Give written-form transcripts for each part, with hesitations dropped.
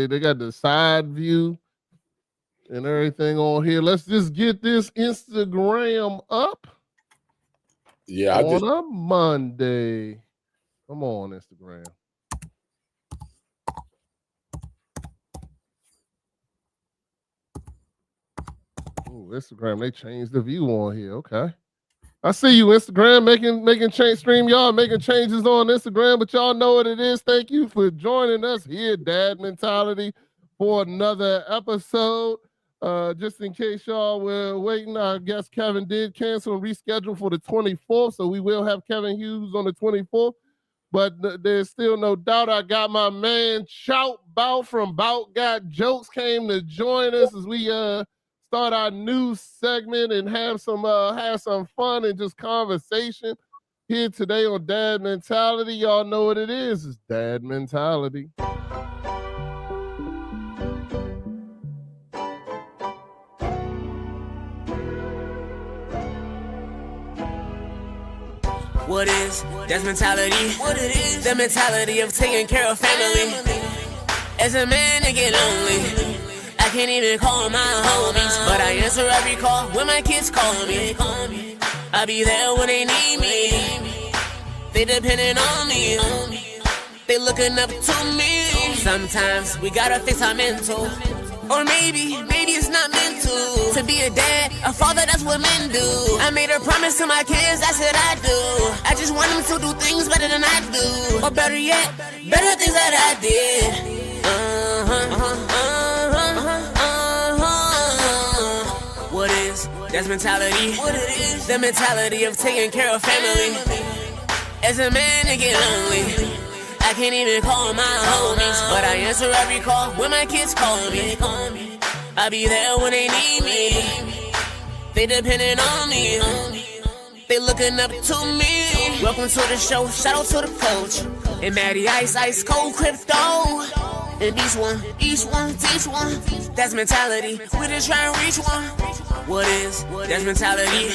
They got the side view and everything on here. Let's just get this Instagram up. Yeah, on a Monday. Come on, Instagram. Ooh, Instagram, they changed the view on here. Okay. I see you, Instagram, making change stream, y'all making changes on Instagram, but y'all know what it is. Thank you for joining us here, Dad Mentality, for another episode. Just in case y'all were waiting, I guess Kevin did cancel and reschedule for the 24th, so we will have Kevin Hughes on the 24th. But there's still no doubt I got my man Chout Bout from Bout Got Jokes came to join us as we start our new segment and have some fun and just conversation here today on Dad Mentality. Y'all know what it is. It's Dad Mentality. What is that's mentality? What it is? The mentality of taking care of family. As a man, I get lonely. I can't even call my homies, but I answer every call when my kids call me. I'll be there when they need me. They depending on me. They looking up to me. Sometimes we gotta fix our mental. Or maybe it's not meant to be a dad, a father, that's what men do. I made a promise to my kids, that's what I do. I just want them to do things better than I do. Or better yet, better things that I did. What is that's mentality? What it is? The mentality of taking care of family. As a man, I get lonely. I can't even call my homies, but I answer every call when my kids call me. I'll be there when they need me. They depending on me. They looking up to me. Welcome to the show, shout out to the coach. And Matty Ice, Ice Cold Crypto. And each one, teach one. That's mentality, we just try to reach one. What is, that's mentality.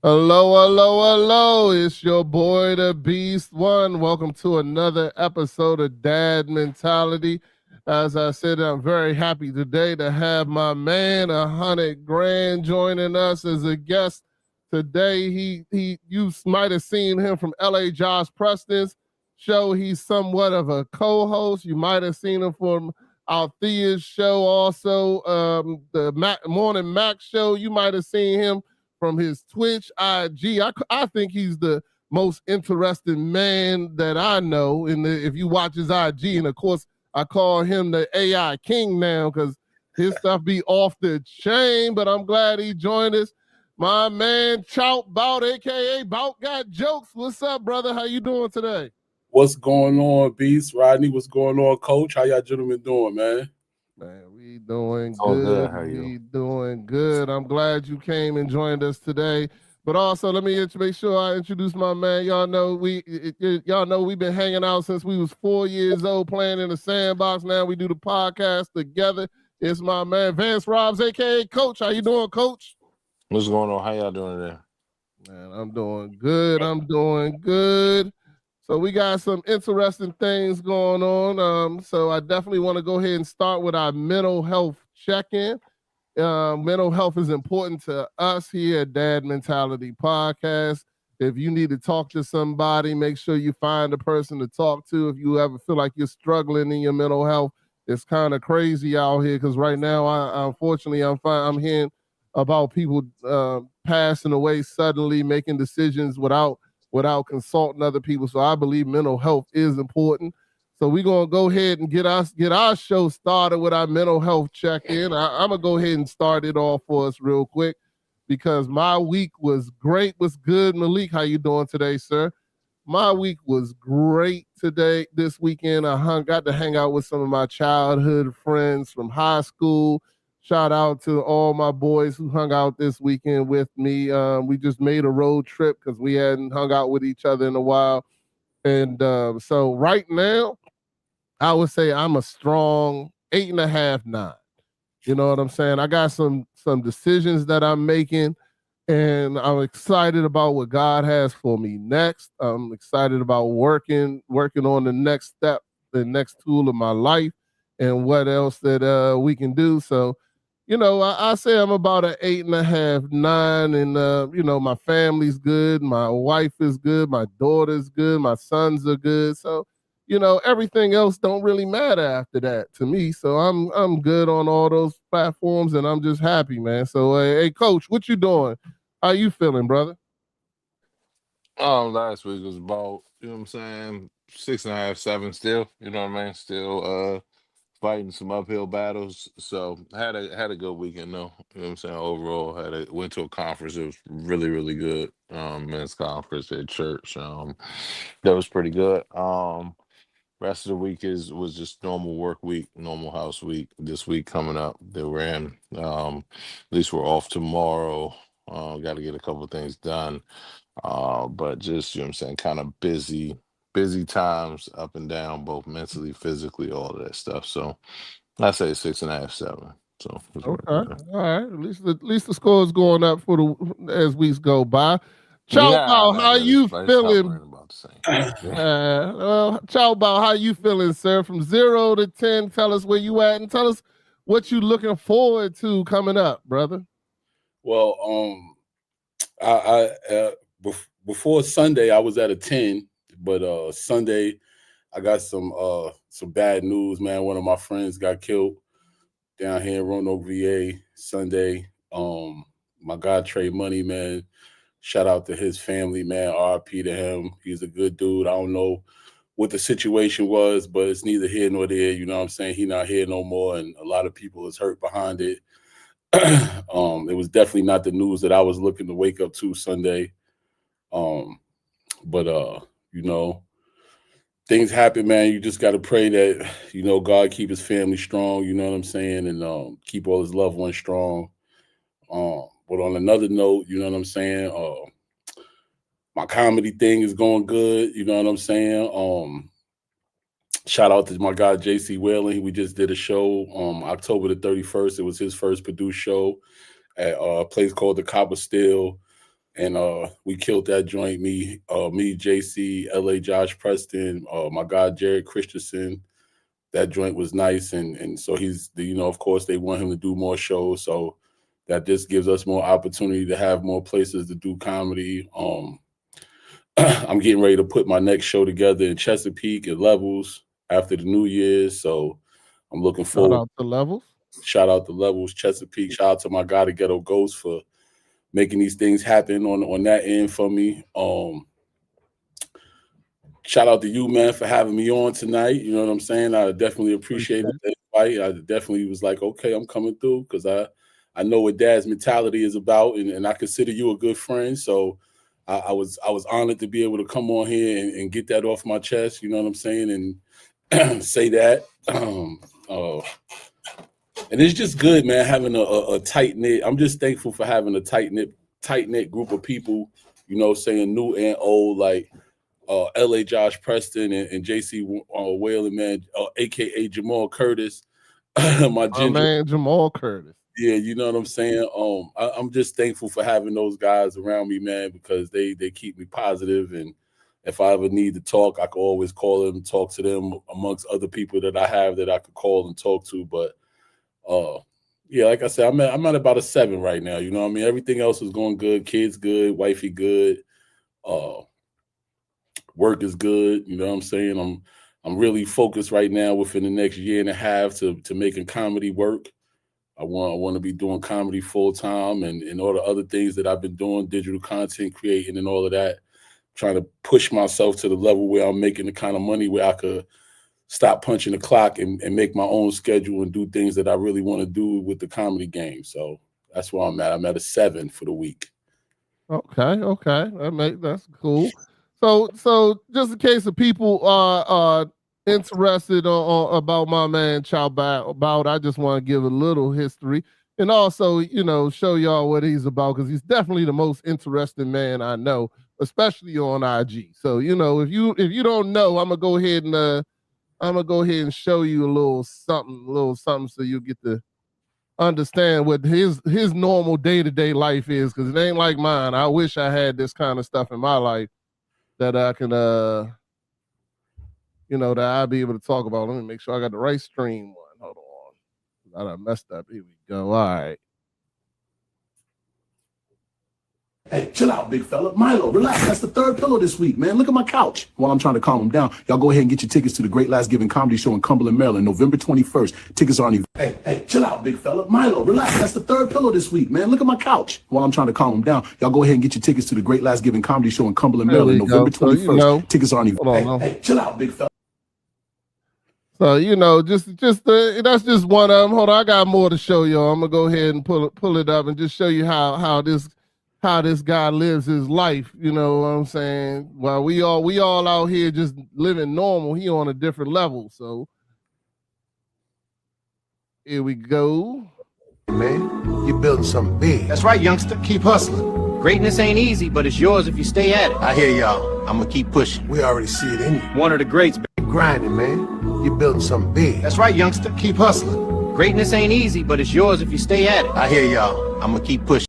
Hello. It's your boy, the Beast One. Welcome to another episode of Dad Mentality. As I said, I'm very happy today to have my man, 100 Grand, joining us as a guest today. You might have seen him from LA Josh Preston's show. He's somewhat of a co-host. You might have seen him from Althea's show, also the Morning Mac show. You might have seen him from his Twitch, IG. I think he's the most interesting man that I know. If you watch his IG, and of course, I call him the AI king now because his stuff be off the chain, but I'm glad he joined us. My man, Chout Bout, a.k.a. Bout Got Jokes. What's up, brother? How you doing today? What's going on, Beast? Rodney, what's going on, Coach? How y'all gentlemen doing, man? Man, we doing good. How you? We doing good. I'm glad you came and joined us today. But also, let me make sure I introduce my man. Y'all know we've been hanging out since we was 4 years old, playing in the sandbox. Now we do the podcast together. It's my man Vance Robs, aka Coach. How you doing, Coach? What's going on? How y'all doing today? Man, I'm doing good. So we got some interesting things going on. So I definitely want to go ahead and start with our mental health check-in. Mental health is important to us here at Dad Mentality Podcast. If you need to talk to somebody, make sure you find a person to talk to. If you ever feel like you're struggling in your mental health, it's kind of crazy out here because right now, unfortunately, I'm hearing about people passing away suddenly, making decisions without consulting other people. So I believe mental health is important. So we're going to go ahead and get our show started with our mental health check-in. I'm going to go ahead and start it off for us real quick because my week was great. What's good, Malik? How you doing today, sir? My week was great this weekend. I got to hang out with some of my childhood friends from high school. Shout out to all my boys who hung out this weekend with me. We just made a road trip because we hadn't hung out with each other in a while. And so right now, I would say I'm a strong 8.5, 9. You know what I'm saying? I got some decisions that I'm making and I'm excited about what God has for me next. I'm excited about working on the next step, the next tool of my life, and what else that we can do. So, I say I'm about an 8.5, 9, and my family's good, my wife is good, my daughter's good, my sons are good. So, everything else don't really matter after that to me. So I'm good on all those platforms, and I'm just happy, man. So, hey, Coach, what you doing? How you feeling, brother? Last week was about, you know what I'm saying, 6.5, 7 still, you know what I mean? Still fighting some uphill battles. So had a good weekend though. You know what I'm saying? Overall, went to a conference. It was really, really good. Men's conference at church. That was pretty good. Rest of the week was just normal work week, normal house week. This week coming up that we're in. At least we're off tomorrow. Got to get a couple things done. But just, you know what I'm saying, kind of busy times up and down, both mentally, physically, all of that stuff. So I say 6.5, 7. So it's Okay, working. all right. At least the score is going up for the as weeks go by. Chow Nah, Bout, not how really. you It's feeling? hovering about the same. Yeah. Well, Chow Bout, how you feeling, sir? From 0 to 10, tell us where you at and tell us what you looking forward to coming up, brother. Well, before Sunday I was at a 10, but Sunday I got some bad news, man. One of my friends got killed down here in Roanoke, VA, Sunday. My guy Trey Money, man. Shout out to his family, man. RP to him. He's a good dude. I don't know what the situation was, but it's neither here nor there. You know what I'm saying? He not here no more, and a lot of people is hurt behind it. It was definitely not the news that I was looking to wake up to Sunday. Um, but you know, things happen, man. You just got to pray that God keep his family strong. You know what I'm saying, and keep all his loved ones strong. But on another note, you know what I'm saying. My comedy thing is going good. You know what I'm saying. Shout out to my guy JC Whalen. We just did a show October the 31st. It was his first produced show at a place called the Copper Still. And we killed that joint. Me, JC, LA Josh Preston, my guy Jared Christensen. That joint was nice, and so of course they want him to do more shows. So that just gives us more opportunity to have more places to do comedy. I'm getting ready to put my next show together in Chesapeake at Levels after the New Year's. So I'm looking Shout forward. out to Levels. Shout out to Levels, Chesapeake. Shout out to my guy, the Ghetto Ghost, for making these things happen on that end for me. Shout out to you, man, for having me on tonight. You know what I'm saying? I definitely appreciate the invite. I definitely was like, okay, I'm coming through because I know what Dad's mentality is about, and I consider you a good friend. So I was honored to be able to come on here and get that off my chest. You know what I'm saying? And say that. And it's just good, man, having a tight knit. I'm just thankful for having a tight knit group of people. Saying new and old, like LA Josh Preston and JC Whalen, man, aka Jamal Curtis, my ginger. Man, Jamal Curtis. Yeah, you know what I'm saying. I'm just thankful for having those guys around me, man, because they keep me positive, and if I ever need to talk, I can always call them, talk to them amongst other people that I have that I could call and talk to. But yeah, like I said, I'm at about a 7 right now. You know what I mean? Everything else is going good. Kids good, wifey good. Work is good. You know what I'm saying? I'm really focused right now within the next year and a half to making comedy work. I want to be doing comedy full time and all the other things that I've been doing, digital content creating and all of that, trying to push myself to the level where I'm making the kind of money where I could stop punching the clock and make my own schedule and do things that I really want to do with the comedy game. So that's where I'm at. I'm at a 7 for the week. Okay. That's cool. So just in case of people are interested about my man Chout Bout, I just want to give a little history and also show y'all what he's about because he's definitely the most interesting man I know, especially on IG. So if you don't know, I'm gonna go ahead and show you a little something, so you get to understand what his normal day-to-day life is, because it ain't like mine. I wish I had this kind of stuff in my life that I can that I'll be able to talk about. Let me make sure I got the right stream one. Hold on. I done messed up. Here we go. All right. Hey, chill out, big fella. Milo, relax. That's the third pillow this week, man. Look at my couch. While I'm trying to calm him down, y'all go ahead and get your tickets to the Great Last Giving Comedy Show in Cumberland, Maryland, November 21st. Tickets are on. Hey, chill out, big fella. Milo, relax. That's the third pillow this week, man. Look at my couch. While I'm trying to calm him down, y'all go ahead and get your tickets to the Great Last Giving Comedy Show in Cumberland, Maryland, November 21st. Tickets are on. Hey, chill out, big fella. So just that's just one of them. Hold on, I got more to show y'all. I'm gonna go ahead and pull it up and just show you how this guy lives his life. You know what I'm saying? While we all out here just living normal, he on a different level. So here we go. Man, you're building something big. That's right, youngster. Keep hustling. Greatness ain't easy, but it's yours if you stay at it. I hear y'all. I'm gonna keep pushing. We already see it in you. One of the greats. Keep grinding, man. You're building something big. That's right, youngster. Keep hustling. Greatness ain't easy, but it's yours if you stay at it. I hear y'all. I'm gonna keep pushing.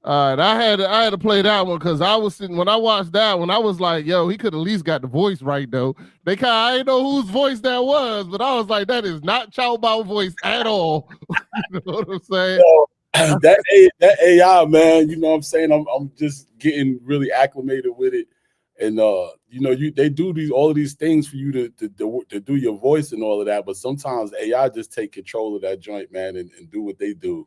All right, I had to play that one because I was sitting when I watched that one. I was like, "Yo, he could at least got the voice right though." I didn't know whose voice that was, but I was like, "That is not Chout Bout voice at all." You know what I'm saying? That AI, man. You know what I'm saying? I'm just getting really acclimated with it, and they do all of these things for you to do your voice and all of that. But sometimes AI just take control of that joint, man, and do what they do.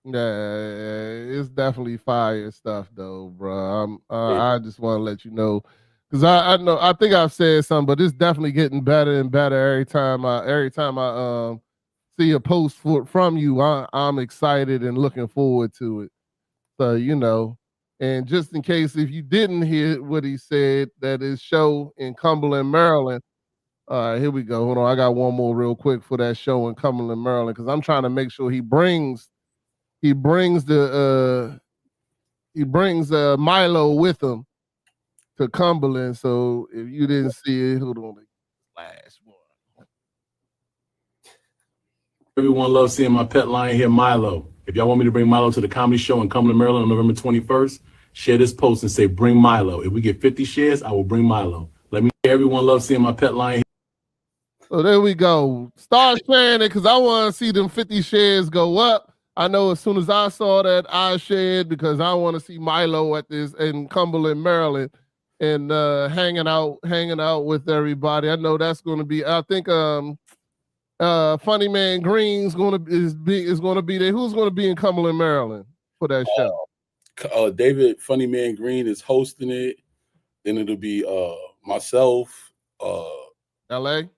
Yeah, it's definitely fire stuff though, bro. I just want to let you know because I think I've said something, but it's definitely getting better and better every time I see a post from you. I'm excited and looking forward to it. So and just in case if you didn't hear what he said, that his show in Cumberland, Maryland. All right, here we go. Hold on, I got one more real quick for that show in Cumberland, Maryland, because I'm trying to make sure he brings Milo with him to Cumberland. So if you didn't see it, hold on, the last one. Everyone loves seeing my pet lion here, Milo. If y'all want me to bring Milo to the comedy show in Cumberland, Maryland on November 21st, share this post and say, bring Milo. If we get 50 shares, I will bring Milo. Let me know. Everyone loves seeing my pet lion. So there we go. Start sharing it because I want to see them 50 shares go up. I know as soon as I saw that, I shared because I want to see Milo at this in Cumberland, Maryland, and hanging out with everybody. I know that's going to be. I think Funny Man Green's is going to be there. Who's going to be in Cumberland, Maryland for that show? David Funny Man Green is hosting it. Then it'll be myself, L.A.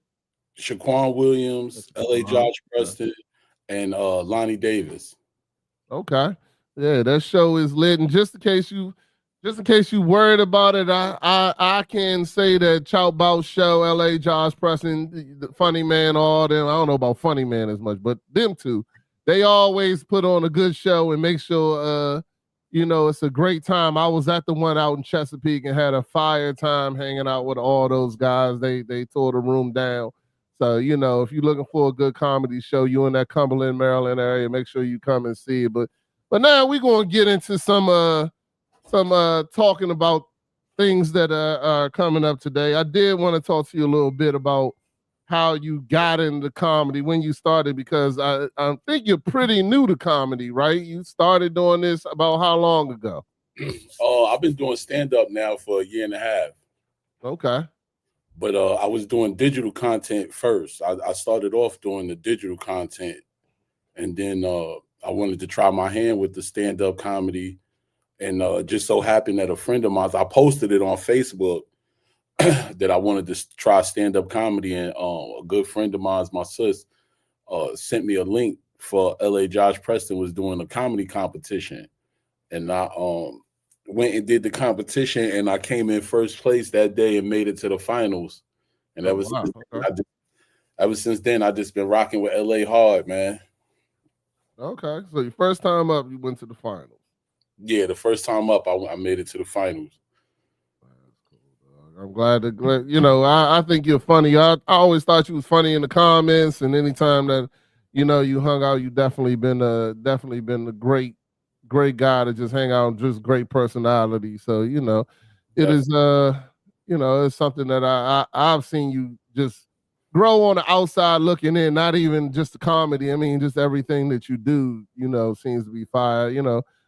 Shaquan Williams, L.A. Josh Preston. And Lonnie Davis. Okay, yeah, that show is lit. And just in case you worried about it, I can say that Chout Bout show, L.A. Josh Preston, the Funny Man, all them. I don't know about Funny Man as much, but them two, they always put on a good show and make sure it's a great time. I was at the one out in Chesapeake and had a fire time hanging out with all those guys. They tore the room down. So, if you're looking for a good comedy show, you in that Cumberland, Maryland area, make sure you come and see it. But now we're going to get into some talking about things that are coming up today. I did want to talk to you a little bit about how you got into comedy, when you started, because I think you're pretty new to comedy, right? You started doing this about how long ago? I've been doing stand-up now for a year and a half. Okay. But I was doing digital content first. I started off doing the digital content, and then I wanted to try my hand with the stand-up comedy, and just so happened that a friend of mine, I posted it on Facebook that I wanted to try stand-up comedy, and a good friend of mine, my sis, sent me a link for L.A. Josh Preston was doing a comedy competition, and I went and did the competition, and I came in first place that day and made it to the finals. And ever since then, I just been rocking with LA hard, man. Okay, so your first time up, you went to the finals. Yeah, the first time up, I made it to the finals. I'm glad that I think you're funny. I always thought you was funny in the comments, and anytime that you hung out. You definitely been a great guy to just hang out, and just great personality. So it is it's something that I've seen you just grow on the outside looking in. Not even just the comedy. I mean, just everything that you do. Seems to be fire.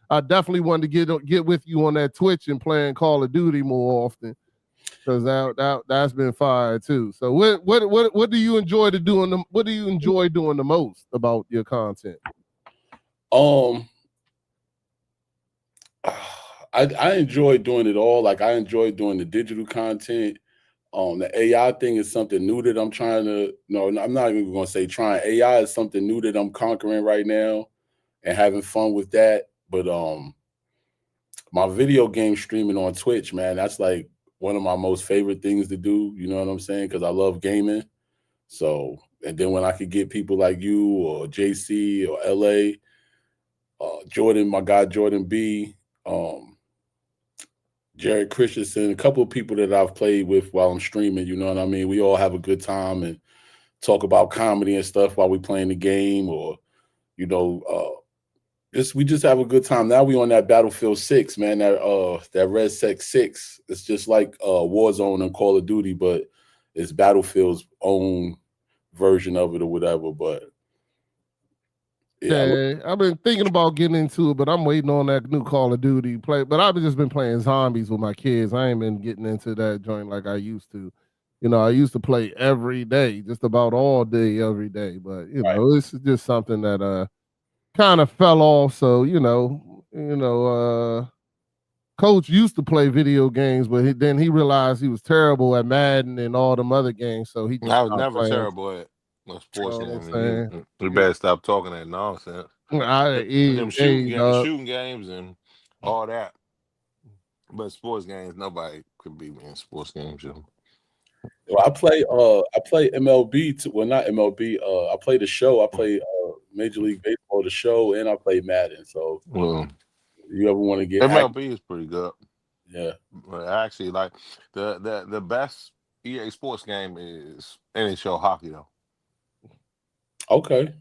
I definitely wanted to get with you on that Twitch and playing Call of Duty more often, because that's been fire too. So what do you enjoy what do you enjoy doing the most about your content? I enjoy doing it all. Like, I enjoy doing the digital content. The AI thing is something new that I'm trying to. No, I'm not even going to say trying. AI is something new that I'm conquering right now, and having fun with that. But my video game streaming on Twitch, man, that's like one of my most favorite things to do. You know what I'm saying? Because I love gaming. So, and then when I could get people like you or JC or LA, Jordan, my guy Jordan B, Jared Christensen, a couple of people that I've played with while I'm streaming, you know what I mean? We all have a good time and talk about comedy and stuff while we playing the game, or we just have a good time. Now we on that Battlefield 6, man, that Red Sec 6. It's just like Warzone and Call of Duty, but it's Battlefield's own version of it or whatever. But yeah, I've been thinking about getting into it, but I'm waiting on that new Call of Duty play. But I've just been playing zombies with my kids. I ain't been getting into that joint like I used to. I used to play every day, just about all day, every day. But it's just something that kind of fell off. So Coach used to play video games, but then he realized he was terrible at Madden and all them other games. So he just I was stopped never playing. terrible at a sports game. Saying? You better stop talking that nonsense. Them shooting games and all that. But sports games, nobody could beat me in sports games. Well, I play MLB too. Well, not MLB. I play the show. I play Major League Baseball, the show, and I play Madden. So you ever want to get MLB is pretty good. Yeah. But actually, like the best EA sports game is NHL hockey though. Okay.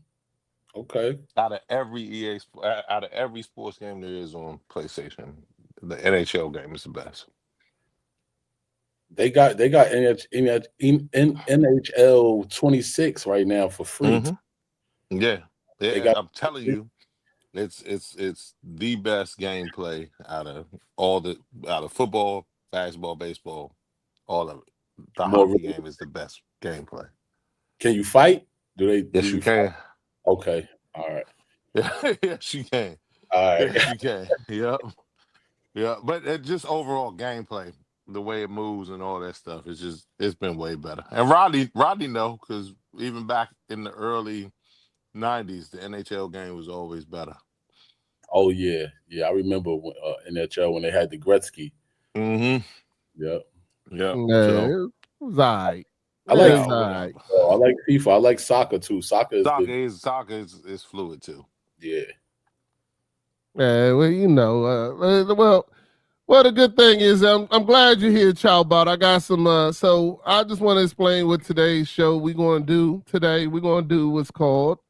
Out of every sports game there is on PlayStation, the NHL game is the best. They got NHL 26 right now for free. Mm-hmm. Yeah. I'm telling you, it's the best gameplay out of football, basketball, baseball, all of it. The hockey game is the best gameplay. Can you fight? Yes, you can. Okay. All right. Yes, you can. All right. Yes, you can. Yep. Yeah. But just overall gameplay, the way it moves and all that stuff, it's been way better. And Rodney know, because even back in the early 90s, the NHL game was always better. Oh yeah. I remember NHL when they had the Gretzky. Mm-hmm. Yep. Yeah, it was all right. I like FIFA. I like soccer too. Soccer is fluid too. Yeah. Yeah, well, the good thing is I'm glad you're here, Chout Bout. I got some so I just want to explain what today's show we're going to do today. We're going to do what's called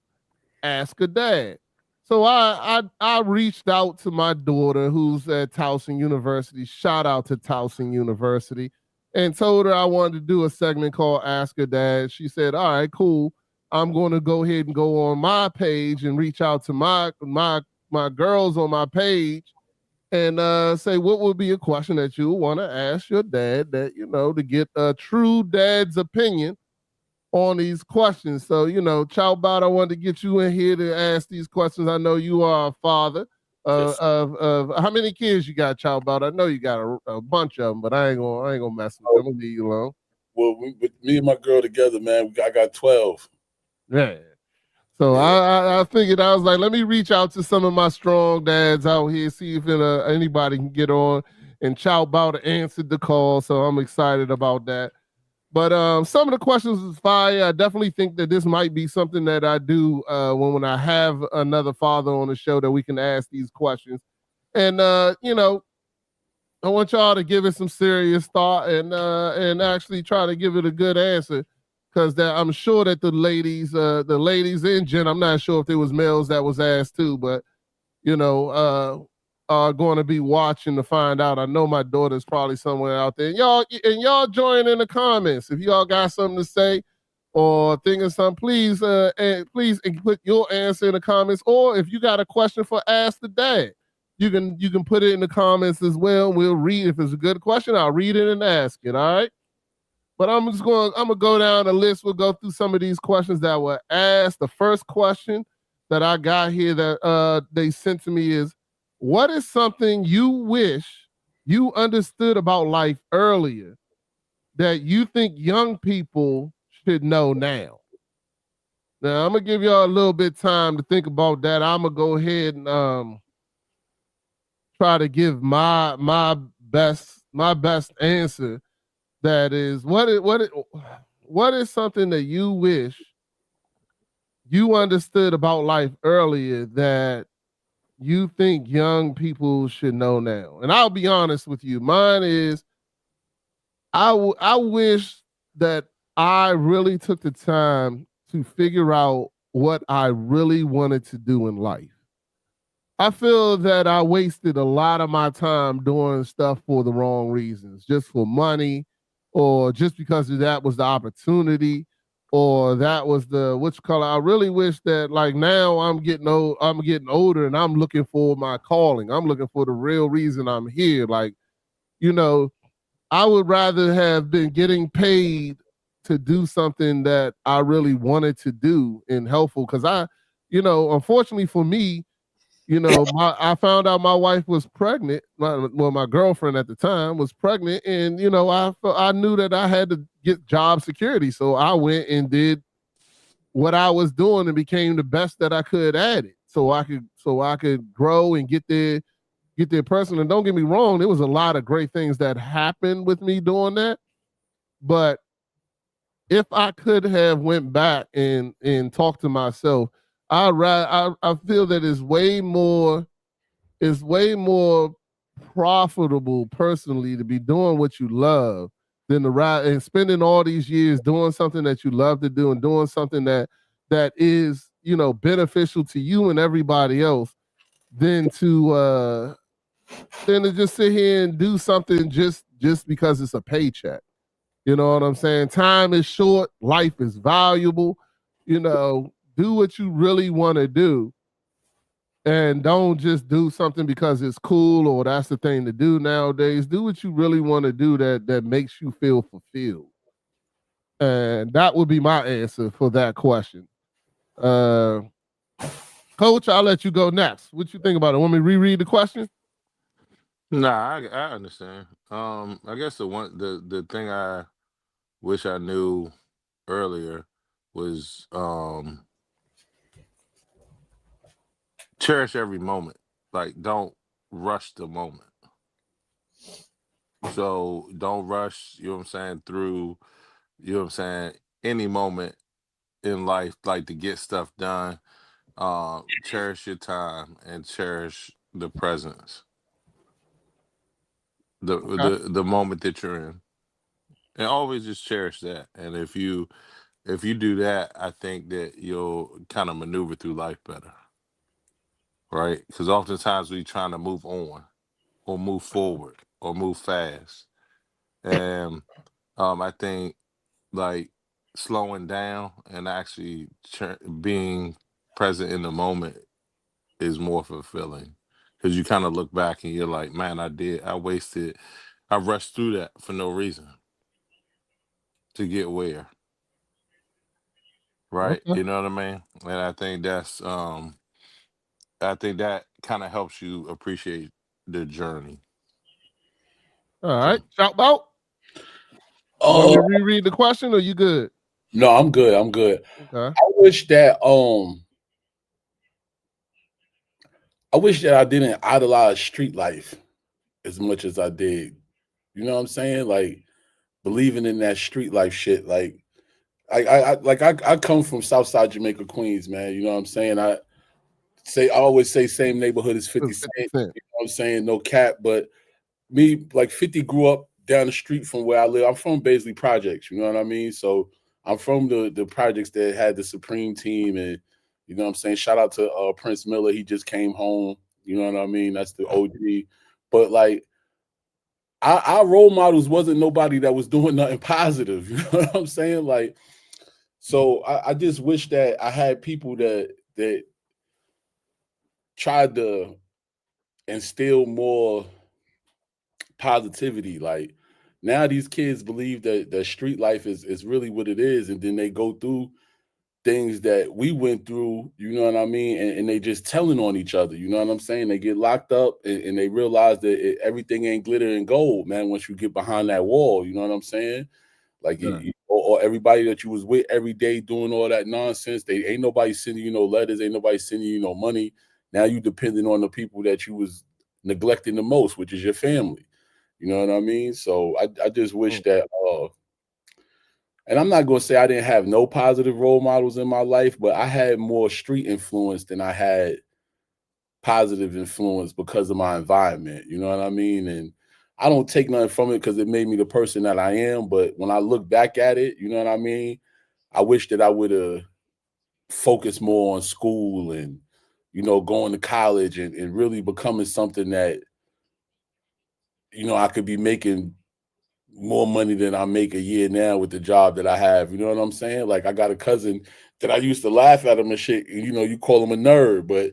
Ask a Dad. So I reached out to my daughter who's at Towson University. Shout out to Towson University. And told her I wanted to do a segment called Ask a Dad. She said, all right, cool. I'm going to go ahead and go on my page and reach out to my girls on my page and say what would be a question that you want to ask your dad that, to get a true dad's opinion on these questions. So, Chout Bout, I wanted to get you in here to ask these questions. I know you are a father of how many kids you got, Chout Bout? I know you got a bunch of them, but I ain't gonna mess with them. I'm gonna leave you alone. Well, with me and my girl together, man, I got 12. Yeah. So I figured, I was like, let me reach out to some of my strong dads out here, see if anybody can get on. And Chout Bout answered the call, so I'm excited about that. But some of the questions is fire. I definitely think that this might be something that I do when I have another father on the show, that we can ask these questions. And I want y'all to give it some serious thought and actually try to give it a good answer. because I'm sure that the ladies and Jen, I'm not sure if there was males that was asked too, but are going to be watching to find out. I know my daughter's probably somewhere out there. Y'all join in the comments if y'all got something to say or think of something. Please, please put your answer in the comments. Or if you got a question for Ask the Dad, you can put it in the comments as well. We'll read if it's a good question. I'll read it and ask it. All right. But I'm gonna go down the list. We'll go through some of these questions that were asked. The first question that I got here that they sent to me is, what is something you wish you understood about life earlier that you think young people should know now? Now I'm gonna give y'all a little bit of time to think about that. I'm gonna go ahead and try to give my best answer. That is, what is something that you wish you understood about life earlier that you think young people should know now? And I'll be honest with you. Mine is, I wish that I really took the time to figure out what I really wanted to do in life. I feel that I wasted a lot of my time doing stuff for the wrong reasons, just for money, or just because that was the opportunity, or that was the I really wish that, like, now I'm getting older and I'm looking for my calling. I'm looking for the real reason I'm here. Like, I would rather have been getting paid to do something that I really wanted to do and helpful. Because unfortunately for me, I found out my wife was pregnant. My girlfriend at the time was pregnant, and I knew that I had to get job security, so I went and did what I was doing and became the best that I could at it, so I could grow and get there personally. And don't get me wrong, there was a lot of great things that happened with me doing that, but if I could have went back and talked to myself, I feel that it's way more profitable personally to be doing what you love than to ride and spending all these years doing something that you love to do and doing something that is beneficial to you and everybody else than to just sit here and do something just because it's a paycheck. You know what I'm saying? Time is short, life is valuable. Do what you really want to do. And don't just do something because it's cool or that's the thing to do nowadays. Do what you really want to do that makes you feel fulfilled. And that would be my answer for that question. Coach, I'll let you go next. What you think about it? Want me to reread the question? Nah, I understand. I guess the thing I wish I knew earlier was cherish every moment. Like, don't rush the moment. So don't rush, you know what I'm saying, through, you know what I'm saying, any moment in life, like, to get stuff done. Cherish your time and cherish the presence, Okay. the moment that you're in, and always just cherish that. And if you do that, I think that you'll kind of maneuver through life better, right? Because oftentimes we trying to move on or move forward or move fast, and I think, like, slowing down and actually being present in the moment is more fulfilling, because you kind of look back and you're like, man, I rushed through that for no reason to get where, right? Okay. You know what I mean? And I think that kind of helps you appreciate the journey. All right. So Chout Bout. You want me to reread the question or you good? No, I'm good. I'm good. Okay. I wish that I didn't idolize street life as much as I did. You know what I'm saying? Like, believing in that street life shit. Like, I come from Southside Jamaica, Queens, man. You know what I'm saying? I always say same neighborhood as 50 It's Cent. 50 You Cent. know what I'm saying? No cap, but me, like, 50 grew up down the street from where I live. I'm from Baisley Projects, you know what I mean? So I'm from the projects that had the Supreme team, and you know what I'm saying. Shout out to Prince Miller. He just came home. You know what I mean? That's the OG. But like our role models wasn't nobody that was doing nothing positive. You know what I'm saying? Like, so I just wish that I had people that tried to instill more positivity. Like now these kids believe that street life is really what it is, and then they go through things that we went through, you know what I mean? And they just telling on each other, you know what I'm saying? They get locked up and they realize that everything ain't glitter and gold, man, once you get behind that wall, you know what I'm saying? Like, Yeah. or everybody that you was with every day doing all that nonsense, they ain't nobody sending you no letters, ain't nobody sending you no money. Now you depending on the people that you was neglecting the most, which is your family. You know what I mean? So I just wish that and I'm not going to say I didn't have no positive role models in my life, but I had more street influence than I had positive influence because of my environment. You know what I mean? And I don't take nothing from it because it made me the person that I am. But when I look back at it, you know what I mean? I wish that I would have focused more on school and, you know, going to college and really becoming something that, you know, I could be making more money than I make a year now with the job that I have. You know what I'm saying? Like I got a cousin that I used to laugh at him and shit. And, you know, you call him a nerd, but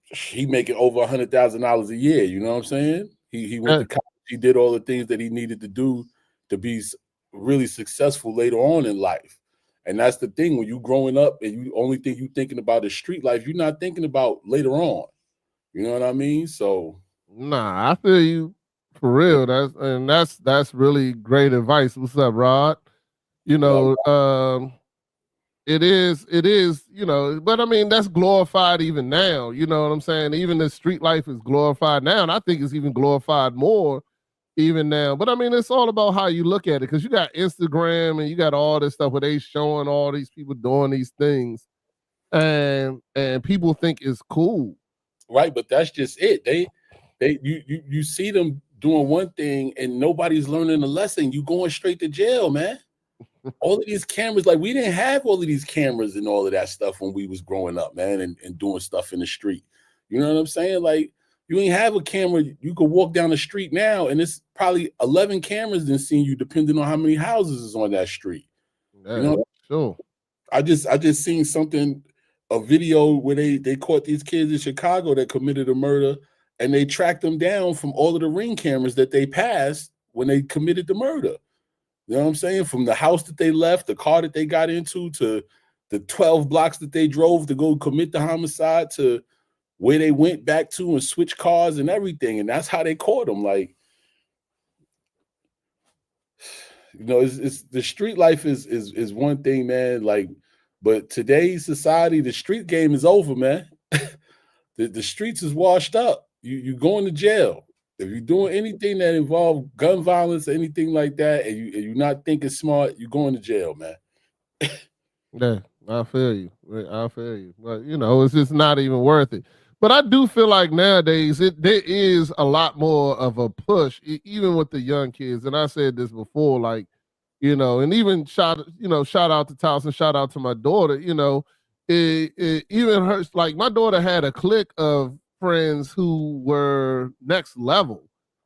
he making over $100,000 a year. You know what I'm saying? He went Yeah. to college. He did all the things that he needed to do to be really successful later on in life. And that's the thing when you growing up and you only thing you thinking about is street life, you're not thinking about later on. You know what I mean? So Nah, I feel you for real. That's really great advice. What's up, Rod? You yeah, know, it is, you know, but I mean that's glorified even now. You know what I'm saying? Even the street life is glorified now, and I think it's even glorified more even now. But I mean, it's all about how you look at it because you got Instagram and you got all this stuff where they showing all these people doing these things, and people think it's cool. right, but that's just it. You see them doing one thing and nobody's learning a lesson. You going straight to jail, man. All of these cameras, like we didn't have all of these cameras and all of that stuff when we was growing up, man, and doing stuff in the street. You know what I'm saying? Like you ain't have a camera. You could walk down the street now, and it's probably 11 cameras than seeing you, depending on how many houses is on that street. You Yeah, know, sure. I just seen something, a video where they caught these kids in Chicago that committed a murder, and they tracked them down from all of the ring cameras that they passed when they committed the murder. You know what I'm saying? From the house that they left, the car that they got into, to the 12 blocks that they drove to go commit the homicide, to where they went back to and switched cars and everything. And that's how they caught them. Like, you know, it's the street life is one thing, man. Like, but today's society, the street game is over, man. The streets is washed up. You going to jail. If you're doing anything that involves gun violence, anything like that, and you're not thinking smart, you're going to jail, man. Yeah, I feel you. I feel you. But you know, it's just not even worth it. But I do feel like nowadays there is a lot more of a push, even with the young kids. And I said this before, like, you know, and even shout out to Towson, shout out to my daughter. You know, it even hurts. Like my daughter had a clique of friends who were next level.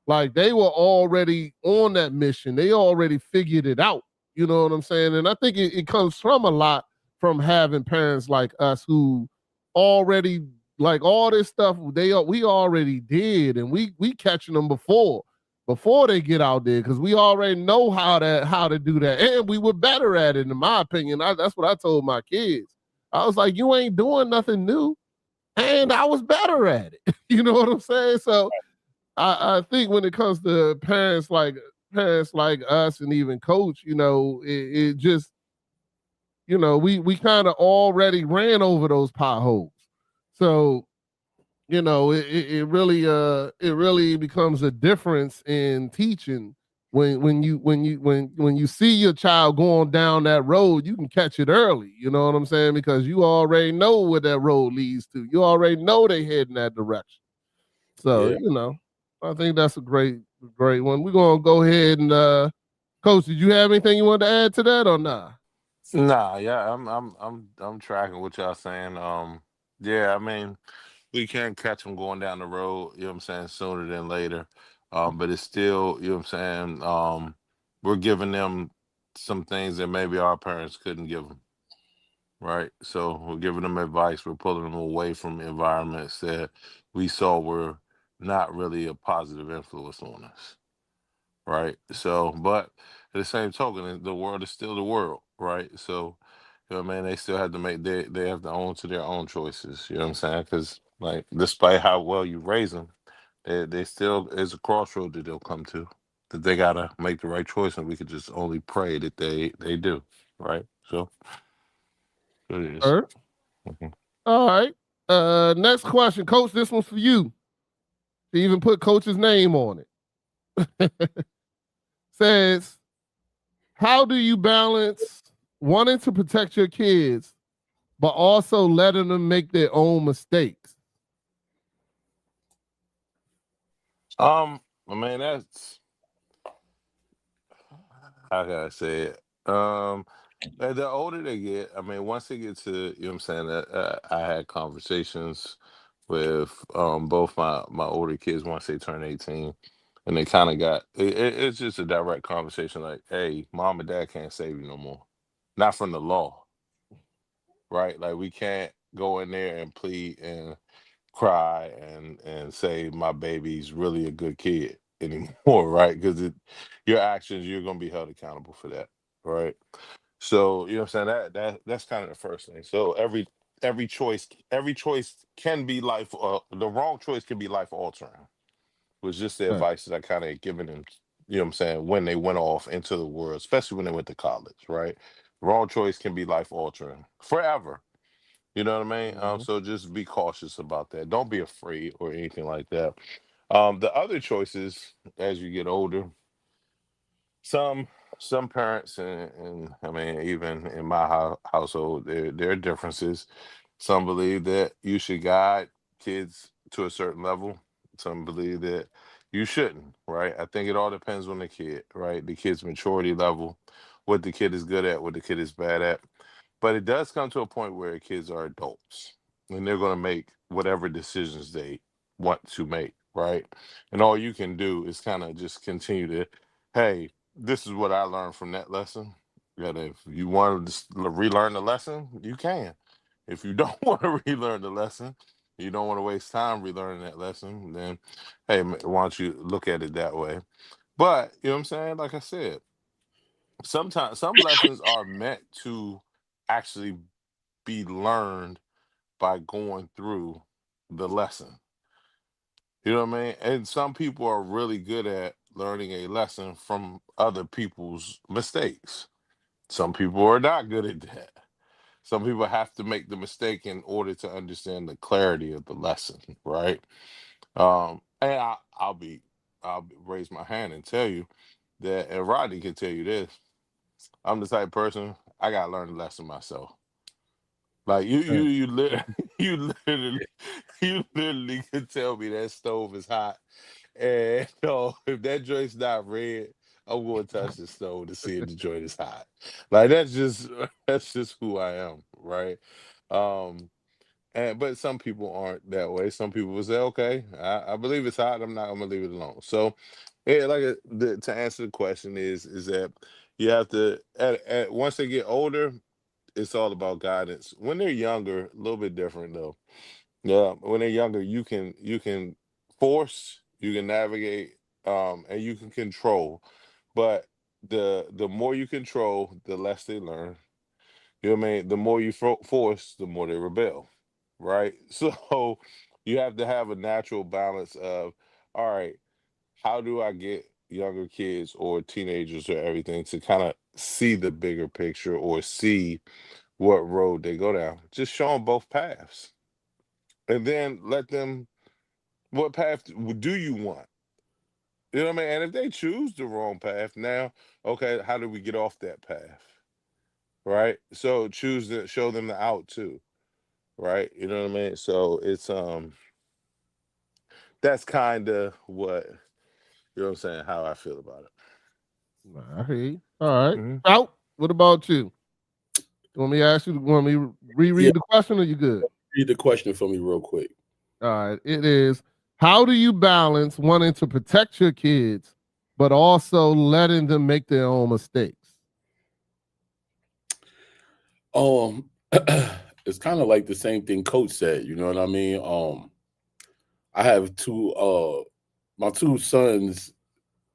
Like they were already on that mission. They already figured it out. You know what I'm saying? And I think it comes from a lot from having parents like us who already like all this stuff we already did, and we catching them before they get out there because we already know how to do that, and we were better at it in my opinion. That's what I told my kids. I was like, you ain't doing nothing new, and I was better at it. You know what I'm saying? So I think when it comes to parents like us and even coach, you know, it just, you know, we kind of already ran over those potholes. So, you know, it really becomes a difference in teaching when you see your child going down that road, you can catch it early. You know what I'm saying? Because you already know where that road leads to. You already know they head in that direction. So, Yeah. you know, I think that's a great one. We're gonna go ahead and coach, did you have anything you want to add to that or not? Nah, yeah, I'm tracking what y'all saying. Yeah, I mean, we can catch them going down the road. You know what I'm saying? Sooner than later. But it's still, you know what I'm saying? We're giving them some things that maybe our parents couldn't give them, right? So we're giving them advice. We're pulling them away from environments that we saw were not really a positive influence on us, right? So, but at the same token, the world is still the world, right? So, you know what I mean? They still have to make they have to own to their own choices. You know what I'm saying? Because like, despite how well you raise them, they still is a crossroad that they'll come to that they gotta make the right choice, and we could just only pray that they do, right? So it is. Sir. Mhm. All right. Next question, Coach. This one's for you. They even put Coach's name on it. Says, how do you balance wanting to protect your kids, but also letting them make their own mistakes? I mean, that's how can I say it? The older they get, I mean, once they get to, you know what I'm saying, I had conversations with both my older kids once they turn 18, and they kind of got it's just a direct conversation like, hey, mom and dad can't save you no more, not from the law, right? Like we can't go in there and plead and cry and say my baby's really a good kid anymore, right? Because your actions, you're gonna be held accountable for that, right? So you know what I'm saying, that's kind of the first thing. So every choice can be life. The wrong choice can be life altering. Was just the Right. advice that I kind of given them. You know what I'm saying, when they went off into the world, especially when they went to college, right? Wrong choice can be life altering forever. You know what I mean? Mhm. So just be cautious about that. Don't be afraid or anything like that. The other choices as you get older, some some parents and I mean even in my household, there are differences. Some believe that you should guide kids to a certain level. Some believe that you shouldn't, right? I think it all depends on the kid, right? The kid's maturity level, what the kid is good at, what the kid is bad at. But it does come to a point where kids are adults and they're going to make whatever decisions they want to make, right? And all you can do is kind of just continue to, hey, this is what I learned from that lesson. That if you want to relearn the lesson, you can. If you don't want to relearn the lesson, you don't want to waste time relearning that lesson, then hey, why don't you look at it that way? But you know what I'm saying? Like I said, sometimes some lessons are meant to actually be learned by going through the lesson. You know what I mean? And some people are really good at learning a lesson from other people's mistakes. Some people are not good at that. Some people have to make the mistake in order to understand the clarity of the lesson, right? And raise my hand and tell you that, and Rodney can tell you this. I'm the type of person I gotta learn the lesson myself. Like Right. you literally, you literally can tell me that stove is hot, and no, if that joint's not red, I'm going to touch the stove to see if the joint is hot. Like that's just who I am, right? Um, and but some people aren't that way. Some people will say, okay, I believe it's hot. I'm not gonna leave it alone. So, yeah, to answer the question is that you have to once they get older, it's all about guidance. When they're younger, a little bit different though. Yeah, when they're younger, you can force, you can navigate, and you can control. But the more you control, the less they learn. You know what I mean? The more you force, the more they rebel, right? So you have to have a natural balance of, all right, how do I get younger kids or teenagers or everything to kind of see the bigger picture or see what road they go down? Just show them both paths, and then let them. What path do you want? You know what I mean? And if they choose the wrong path, now, okay, how do we get off that path? Right? So show them the out too. Right? You know what I mean? So it's that's kind of what, you know what I'm saying, how I feel about I hear you. All right. it. Out. What about you? You want me to ask you? Want me to reread Yeah. the question, or you good? Read the question for me real quick. All right. It is: how do you balance wanting to protect your kids, but also letting them make their own mistakes? It's kind of like the same thing Coach said. You know what I mean? I have my two sons,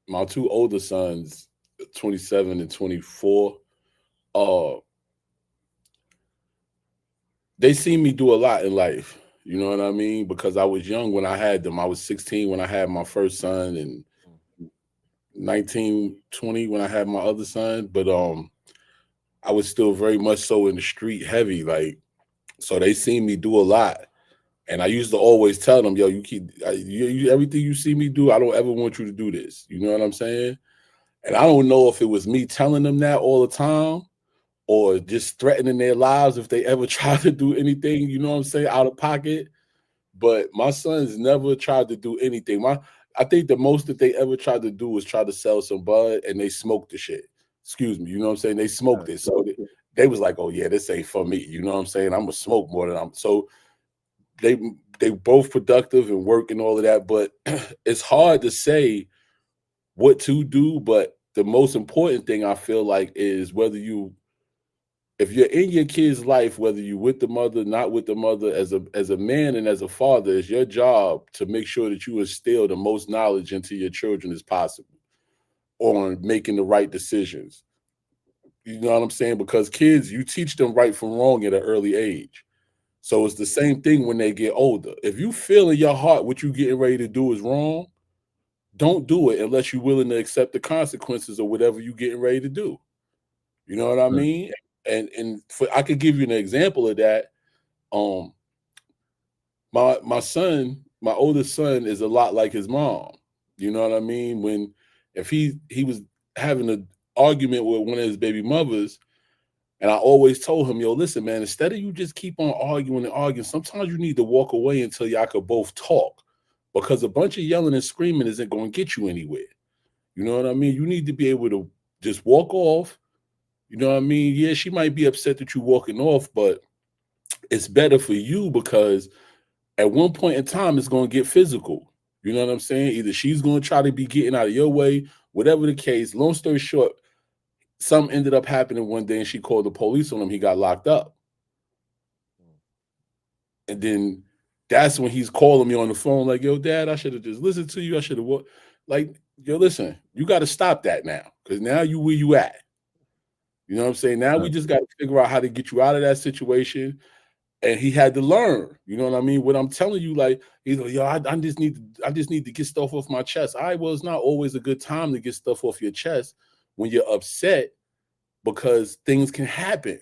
my two older sons, 27 and 24. They see me do a lot in life. You know what I mean? Because I was young when I had them. I was 16 when I had my first son, and 19, 20 when I had my other son. But I was still very much so in the street heavy. Like, so they seen me do a lot. And I used to always tell them, yo, you keep everything you see me do, I don't ever want you to do this. You know what I'm saying? And I don't know if it was me telling them that all the time or just threatening their lives if they ever try to do anything, you know what I'm saying, out of pocket. But my sons never tried to do anything. I think the most that they ever tried to do was try to sell some bud, and they smoked the shit. Excuse me, you know what I'm saying? They smoked it. So they was like, oh yeah, this ain't for me. You know what I'm saying? I'm gonna smoke more than I'm so they both productive and work and all of that, but it's hard to say what to do. But the most important thing I feel like is if you're in your kid's life, whether you're with the mother, not with the mother, as a man and as a father, it's your job to make sure that you instill the most knowledge into your children as possible on making the right decisions. You know what I'm saying? Because kids, you teach them right from wrong at an early age. So it's the same thing when they get older. If you feel in your heart what you getting ready to do is wrong, don't do it unless you're willing to accept the consequences of whatever you getting ready to do. You know what I mean? And I could give you an example of that. My son, my oldest son, is a lot like his mom. You know what I mean? If he was having an argument with one of his baby mothers, and I always told him, yo, listen, man, instead of you just keep on arguing and arguing, sometimes you need to walk away until y'all could both talk, because a bunch of yelling and screaming isn't going to get you anywhere. You know what I mean? You need to be able to just walk off. You know what I mean? Yeah, she might be upset that you're walking off, but it's better for you because at one point in time, it's going to get physical. You know what I'm saying? Either she's going to try to be getting out of your way, whatever the case. Long story short, something ended up happening one day and she called the police on him. He got locked up. And then that's when he's calling me on the phone like, yo, Dad, I should have just listened to you. I should have like, yo, listen, you got to stop that now because now you where you at. You know what I'm saying? Now we just got to figure out how to get you out of that situation. And he had to learn. You know what I mean? What I'm telling you, like, he's like, yo, I just need to get stuff off my chest. Well, it's not always a good time to get stuff off your chest when you're upset, because things can happen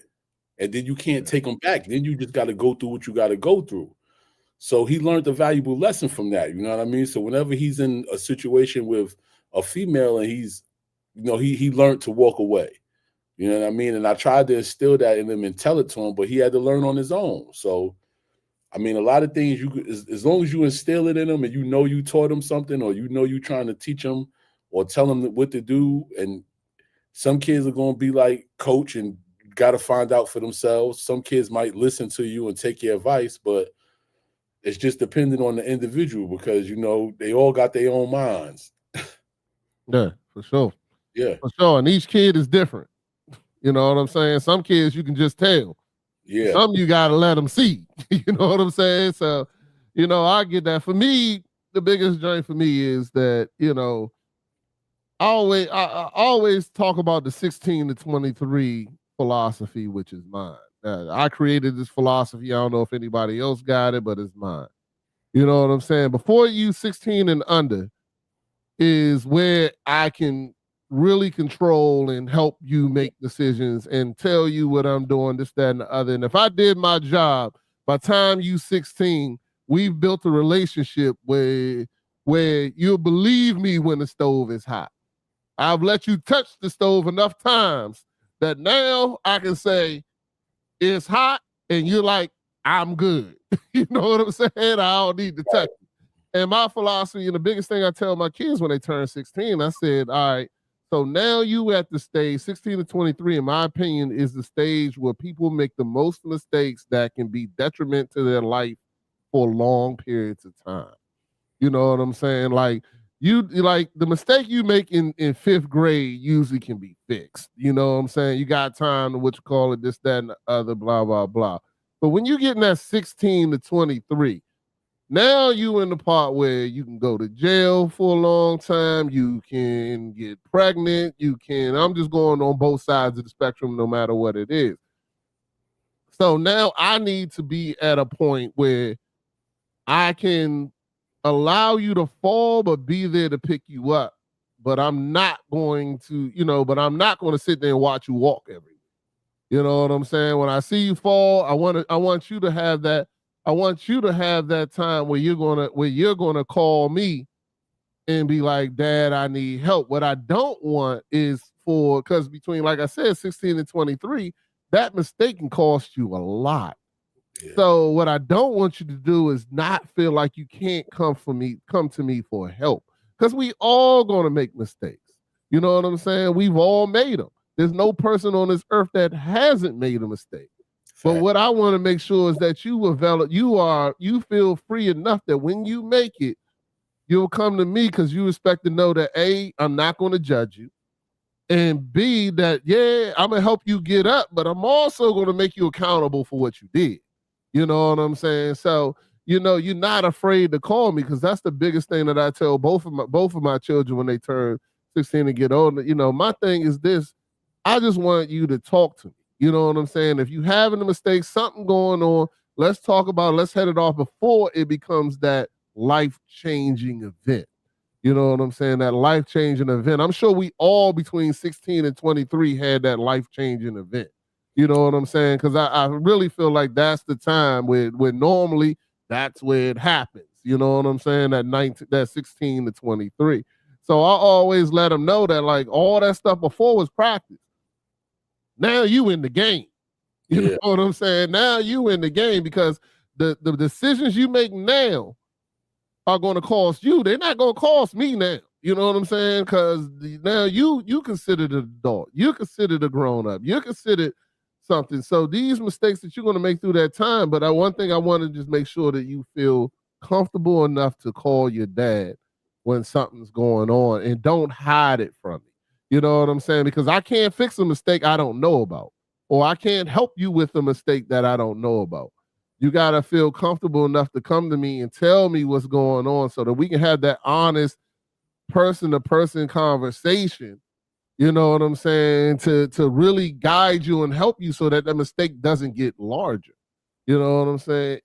and then you can't take them back. Then you just got to go through what you got to go through. So he learned a valuable lesson from that. You know what I mean? So whenever he's in a situation with a female and he's, you know, he learned to walk away. You know what I mean? And I tried to instill that in him and tell it to him, but he had to learn on his own. So, I mean, a lot of things as long as you instill it in him and you know you taught him something, or you know you're trying to teach him or tell him what to do. And some kids are going to be like Coach and got to find out for themselves. Some kids might listen to you and take your advice, but it's just dependent on the individual because, you know, they all got their own minds. Yeah, for sure. Yeah. For sure. And each kid is different. You know what I'm saying? Some kids you can just tell. Yeah. Some you got to let them see. You know what I'm saying? So, you know, I get that. For me, the biggest joint for me is that, you know, I always talk about the 16 to 23 philosophy, which is mine. I created this philosophy. I don't know if anybody else got it, but it's mine. You know what I'm saying? Before you 16 and under is where I can really control and help you make decisions and tell you what I'm doing, this, that, and the other. And if I did my job, by time you 16, we've built a relationship where you'll believe me when the stove is hot. I've let you touch the stove enough times that now I can say it's hot and you're like, I'm good. You know what I'm saying? I don't need to touch it. And my philosophy, and the biggest thing I tell my kids when they turn 16, I said, all right, So now you at the stage 16 to 23, in my opinion, is the stage where people make the most mistakes that can be detriment to their life for long periods of time. You know what I'm saying? Like like the mistake you make in fifth grade usually can be fixed. You know what I'm saying? You got time to what you call it, this, that, and the other, blah, blah, blah. But when you getting that 16 to 23, now you in the part where you can go to jail for a long time, you can get pregnant, I'm just going on both sides of the spectrum no matter what it is. So now I need to be at a point where I can allow you to fall, but be there to pick you up. But I'm not going to, I'm not going to sit there and watch you walk every day. You know what I'm saying? When I see you fall, I want you to have that. I want you to have that time where you're gonna call me and be like, Dad, I need help. What I don't want is because between, like I said, 16 and 23, that mistake can cost you a lot. Yeah. So what I don't want you to do is not feel like you can't come to me for help. Because we all gonna make mistakes. You know what I'm saying? We've all made them. There's no person on this earth that hasn't made a mistake. But what I want to make sure is that you feel free enough that when you make it, you'll come to me because you expect to know that A, I'm not going to judge you. And B, that, yeah, I'm going to help you get up, but I'm also going to make you accountable for what you did. You know what I'm saying? So, you're not afraid to call me because that's the biggest thing that I tell both of my children when they turn 16 and get older. My thing is this. I just want you to talk to me. You know what I'm saying? If you having a mistake, something going on, let's talk about it. Let's head it off before it becomes that life-changing event. You know what I'm saying? That life-changing event. I'm sure we all between 16 and 23 had that life-changing event. You know what I'm saying? Because I really feel like that's the time where normally that's where it happens. You know what I'm saying? That 16 to 23. So I always let them know that like all that stuff before was practice. Now you in the game. You know what I'm saying? Now you in the game because the decisions you make now are going to cost you. They're not going to cost me now. You know what I'm saying? Because now you considered an adult. You're considered a grown up. You're considered something. So these mistakes that you're going to make through that time, but one thing I want to just make sure that you feel comfortable enough to call your dad when something's going on and don't hide it from me. You know what I'm saying? Because I can't fix a mistake I don't know about, or I can't help you with a mistake that I don't know about. You got to feel comfortable enough to come to me and tell me what's going on so that we can have that honest person-to-person conversation, you know what I'm saying, to really guide you and help you so that the mistake doesn't get larger. You know what I'm saying?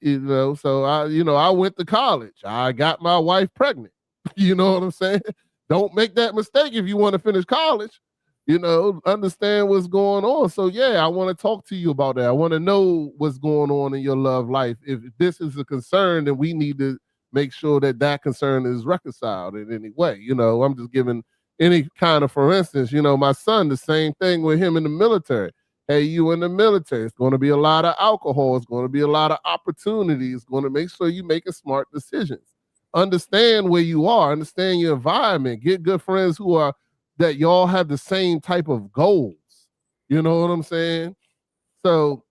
So I went to college. I got my wife pregnant. You know what I'm saying? Don't make that mistake if you want to finish college. Understand what's going on. So yeah, I want to talk to you about that. I want to know what's going on in your love life. If this is a concern, then we need to make sure that concern is reconciled in any way. I'm just giving any kind of, for instance, my son, the same thing with him in the military. Hey, you in the military, it's going to be a lot of alcohol. It's going to be a lot of opportunities. It's going to make sure you making smart decisions. Understand where you are. Understand your environment. Get good friends that y'all have the same type of goals. You know what I'm saying? So,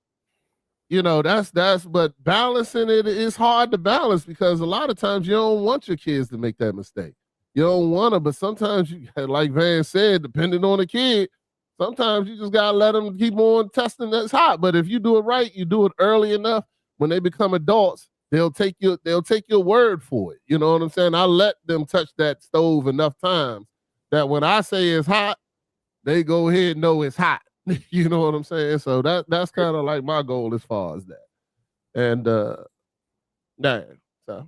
but balancing it is hard to balance because a lot of times you don't want your kids to make that mistake. You don't want to, but sometimes like Van said, depending on the kid, sometimes you just gotta let them keep on testing that's hot. But if you do it right, you do it early enough, when they become adults, they'll take your word for it. You know what I'm saying? I let them touch that stove enough times that when I say it's hot, they go ahead and know it's hot. You know what I'm saying? So that's kind of like my goal as far as that. And so all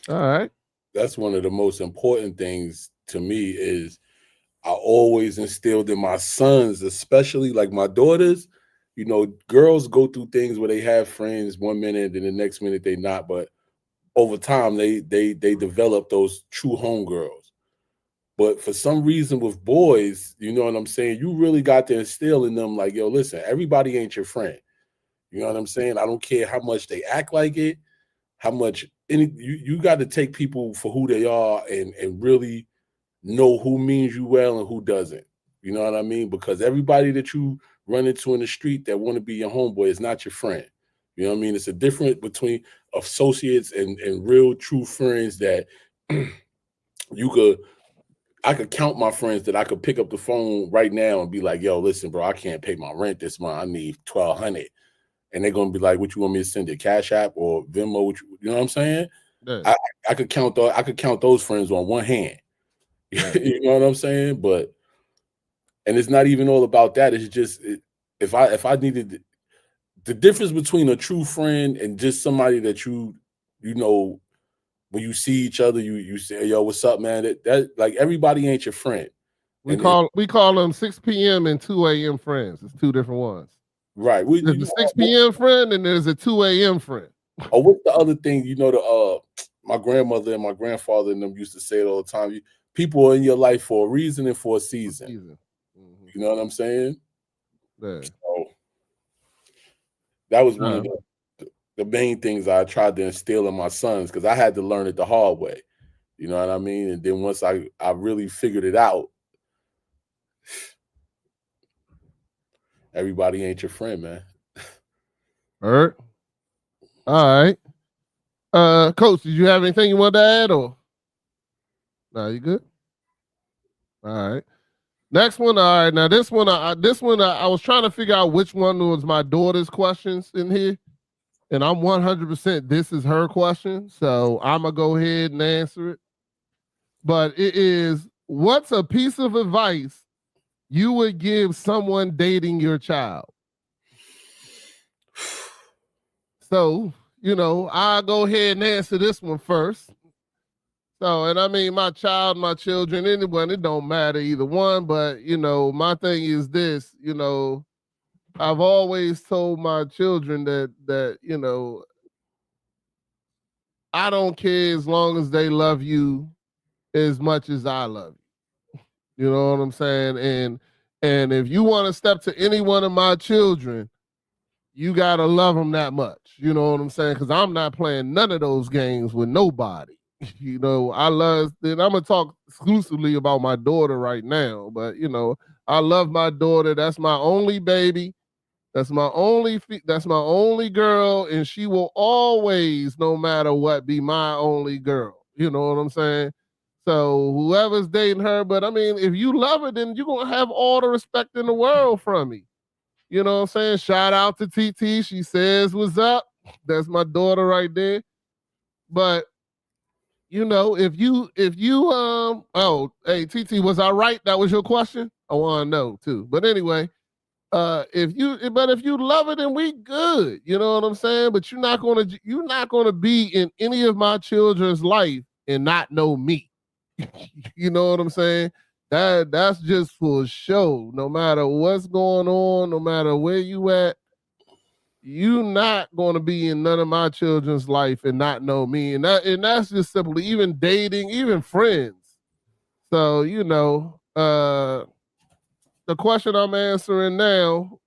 right. That's one of the most important things to me is I always instilled in my sons, especially like my daughters. Girls go through things where they have friends one minute and the next minute they not, but over time they develop those true homegirls. But for some reason with boys, you know what I'm saying, you really got to instill in them like, yo, listen, everybody ain't your friend. You know what I'm saying? I don't care how much they act like it, how much you got to take people for who they are and really know who means you well and who doesn't. You know what I mean? Because everybody that you run into in the street that want to be your homeboy is not your friend. You know what I mean? It's a difference between associates and real true friends that I could count my friends that I could pick up the phone right now and be like, yo, listen, bro, I can't pay my rent this month. I need $1,200. And they're gonna be like, what you want me to send you, Cash App or Venmo? You know what I'm saying? Yeah. I could count those friends on one hand. Yeah. You know what I'm saying? But and it's not even all about that. It's just if I needed the difference between a true friend and just somebody that you know when you see each other, you say, yo, what's up, man? That like everybody ain't your friend. We call them 6 p.m. and 2 a.m. friends. It's two different ones. Right. There's a 6 p.m. friend and there's a 2 a.m. friend. Or what's the other thing? You know, my grandmother and my grandfather and them used to say it all the time. People are in your life for a reason and for a season. Mm-hmm. You know what I'm saying? Yeah. So that was one of the main things I tried to instill in my sons because I had to learn it the hard way. You know what I mean? And then once I really figured it out, everybody ain't your friend, man. All right. All right. Coach, did you have anything you want to add or? No, you good? All right. Next one. All right. Now this one, I was trying to figure out which one was my daughter's questions in here, and I'm 100%. This is her question, so I'm gonna go ahead and answer it. But it is, what's a piece of advice you would give someone dating your child? So, I'll go ahead and answer this one first. So, and I mean, my child, my children, anyone, it don't matter either one. But, my thing is this, I've always told my children that, I don't care as long as they love you as much as I love you. You know what I'm saying? And if you want to step to any one of my children, you gotta love them that much. You know what I'm saying? Because I'm not playing none of those games with nobody. I love. Then I'm gonna talk exclusively about my daughter right now. But I love my daughter. That's my only baby. That's my only girl, and she will always, no matter what, be my only girl. You know what I'm saying? So whoever's dating her, but I mean, if you love her, then you're gonna have all the respect in the world from me. You know what I'm saying? Shout out to TT. She says what's up. That's my daughter right there. But hey TT, was I right? That was your question? I want to know too. But anyway, if you love it, then we good. You know what I'm saying? But you're not gonna be in any of my children's life and not know me. You know what I'm saying? That's just for show. No matter what's going on, no matter where you at, you not going to be in none of my children's life and not know me. And that's just simply, even dating, even friends. So, the question I'm answering now,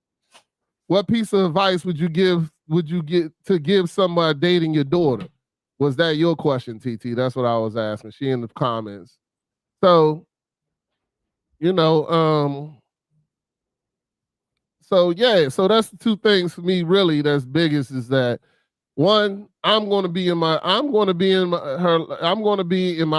what piece of advice would you give somebody dating your daughter? Was that your question, TT? That's what I was asking. She in the comments. So, you know, so yeah, so that's the two things for me really that's biggest is that one, I'm going to be in my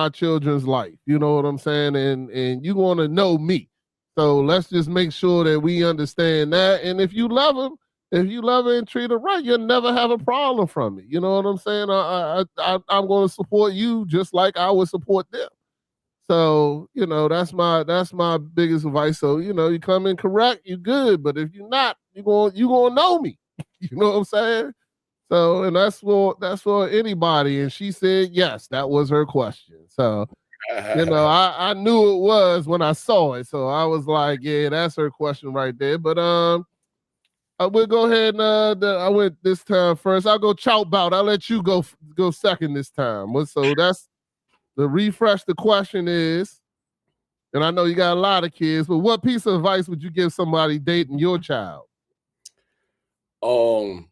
children's life. You know what I'm saying? And you're going to know me. So let's just make sure that we understand that. And if you love them, if you love her and treat her right, you'll never have a problem from me. You know what I'm saying? I'm going to support you just like I would support them. So, that's my biggest advice. So, you come in correct, you good. But if you're not, you gonna know me. You know what I'm saying? So, and that's for anybody. And she said yes, that was her question. So, I knew it was when I saw it. So I was like, yeah, that's her question right there. But I will go ahead and I went this time first. I'll go Chout Bout. I'll let you go second this time. So that's the refresh. The question is, and I know you got a lot of kids, but what piece of advice would you give somebody dating your child? Well,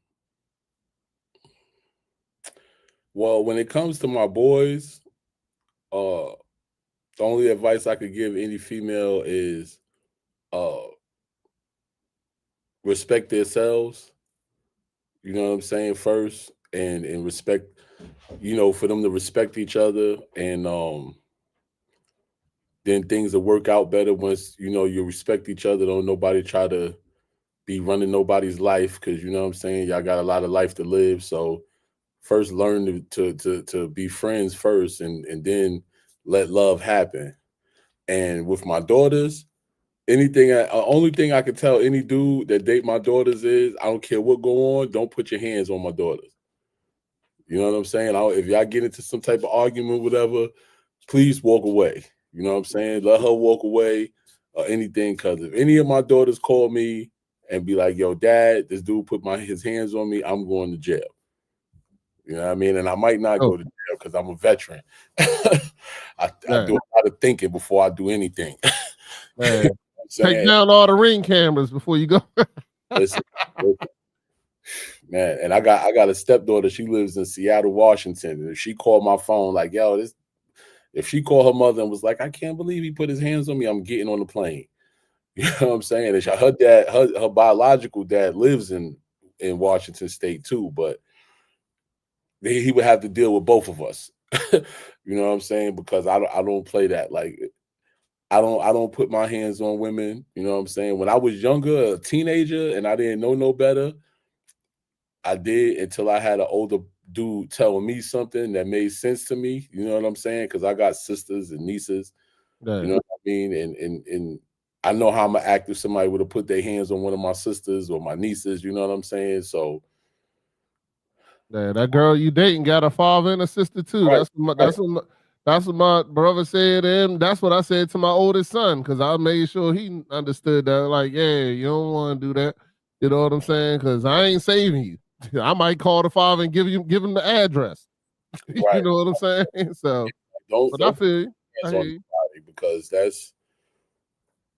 when it comes to my boys, The only advice I could give any female is respect themselves. You know what I'm saying? First, and respect. For them to respect each other, and then things will work out better once you respect each other. Don't nobody try to be running nobody's life, because you know what I'm saying. Y'all got a lot of life to live. So first, learn to be friends first, and then let love happen. And with my daughters, only thing I can tell any dude that date my daughters is, I don't care what go on, don't put your hands on my daughters. You know what I'm saying? If y'all get into some type of argument, whatever, please walk away. You know what I'm saying? Let her walk away or anything. Because if any of my daughters call me and be like, yo, dad, this dude put his hands on me, I'm going to jail. You know what I mean? And I might not go to jail because I'm a veteran. I do a lot of thinking before I do anything. You know take down all the Ring cameras before you go. listen, man, and I got a stepdaughter. She lives in Seattle, Washington. And if she called my phone like, yo, if she called her mother and was like, I can't believe he put his hands on me, I'm getting on the plane. You know what I'm saying? And her dad, her biological dad lives in Washington State too, but he would have to deal with both of us. You know what I'm saying? Because I don't play that. Like I don't put my hands on women. You know what I'm saying? When I was younger, a teenager, and I didn't know no better, I did until I had an older dude telling me something that made sense to me. You know what I'm saying? Because I got sisters and nieces. You know what I mean? And I know how I'm gonna act if somebody would have put their hands on one of my sisters or my nieces. You know what I'm saying? So. Yeah, that girl you dating got a father and a sister too. Right, that's what my brother said, and that's what I said to my oldest son, because I made sure he understood that. Like, yeah, you don't want to do that. You know what I'm saying? Because I ain't saving you. I might call the father and give him the address. Right. You know what I'm saying? So, don't I feel you. Because that's.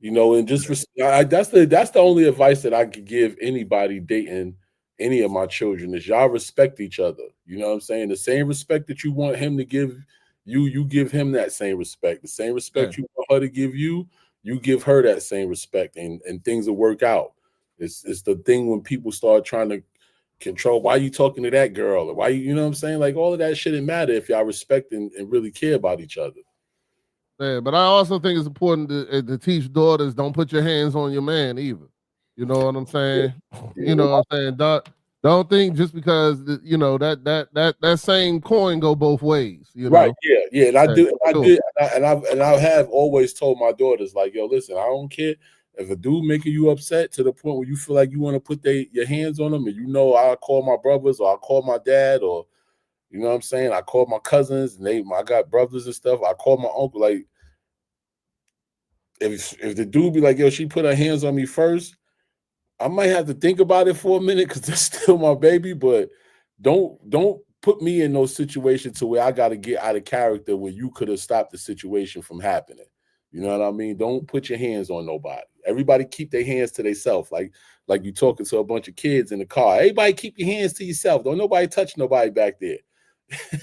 And just that's the only advice that I could give anybody dating any of my children is y'all respect each other. You know what I'm saying? The same respect that you want him to give you give him that same respect. The same respect you want her to give you give her that same respect, and things will work out. It's the thing when people start trying to control, why you talking to that girl, or why you know what I'm saying? Like all of that shouldn't matter if y'all respect and really care about each other. Yeah, but I also think it's important to teach daughters, don't put your hands on your man either. You know what I'm saying? Yeah. You know what I'm saying? Don't think just because that same coin go both ways. You know? Right? Yeah. And I have always told my daughters, like, yo, listen, I don't care if a dude making you upset to the point where you feel like you want to put your hands on them, and I call my brothers or I call my dad, or you know what I'm saying, I call my cousins, and I got brothers and stuff. I call my uncle. Like, if the dude be like, yo, she put her hands on me first, I might have to think about it for a minute because that's still my baby. But don't put me in those situations to where I got to get out of character when you could have stopped the situation from happening. You know what I mean? Don't put your hands on nobody. Everybody keep their hands to themselves. Like you talking to a bunch of kids in the car. Everybody keep your hands to yourself. Don't nobody touch nobody back there.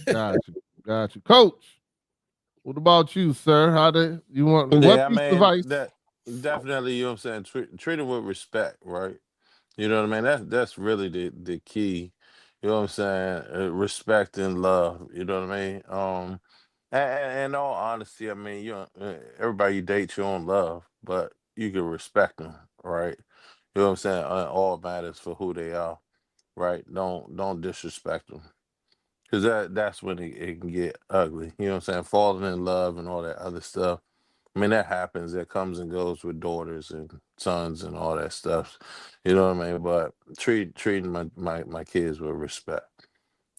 Got you. Coach, what about you, sir? How do you want what piece of advice? That definitely, you know what I'm saying, treat it with respect, right? You know what I mean? That's really the key. You know what I'm saying? Respect and love. You know what I mean? And in all honesty, I mean, everybody you date, you don't love, but you can respect them, right? You know what I'm saying? All matters for who they are, right? Don't disrespect them, because that's when it can get ugly. You know what I'm saying? Falling in love and all that other stuff. I mean, that happens. That comes and goes with daughters and sons and all that stuff. You know what I mean? But treating my kids with respect.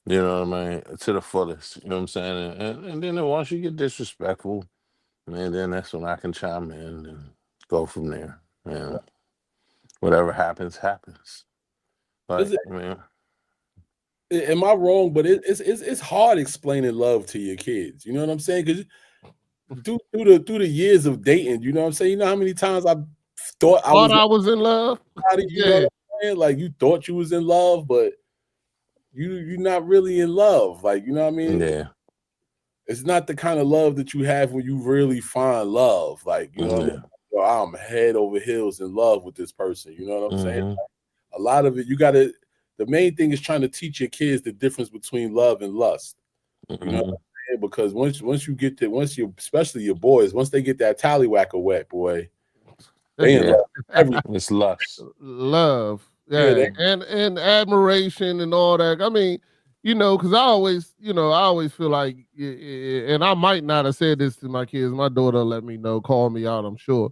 You know what I mean? To the fullest. You know what I'm saying? And then once you get disrespectful, and then that's when I can chime in and go from there. And whatever happens, happens. Like, am I wrong? But it's hard explaining love to your kids. You know what I'm saying? Because through the years of dating, you know what I'm saying? You know how many times I thought I was in love? You know what I'm saying? Like you thought you was in love, but you're not really in love. Like, you know what I mean? Yeah. it's not the kind of love that you have when you really find love. Like, you know what I mean? Yo, I'm head over heels in love with this person. You know what I'm saying? Like, a lot of it, you gotta. The main thing is trying to teach your kids the difference between love and lust. You know what I'm saying? Because once you get to especially your boys, once they get that tallywhacker wet, boy, they in love. Everything. It's lust. Love, Yeah, and admiration and all that. I mean, because I always feel like, and I might not have said this to my kids. My daughter let me know, call me out, I'm sure.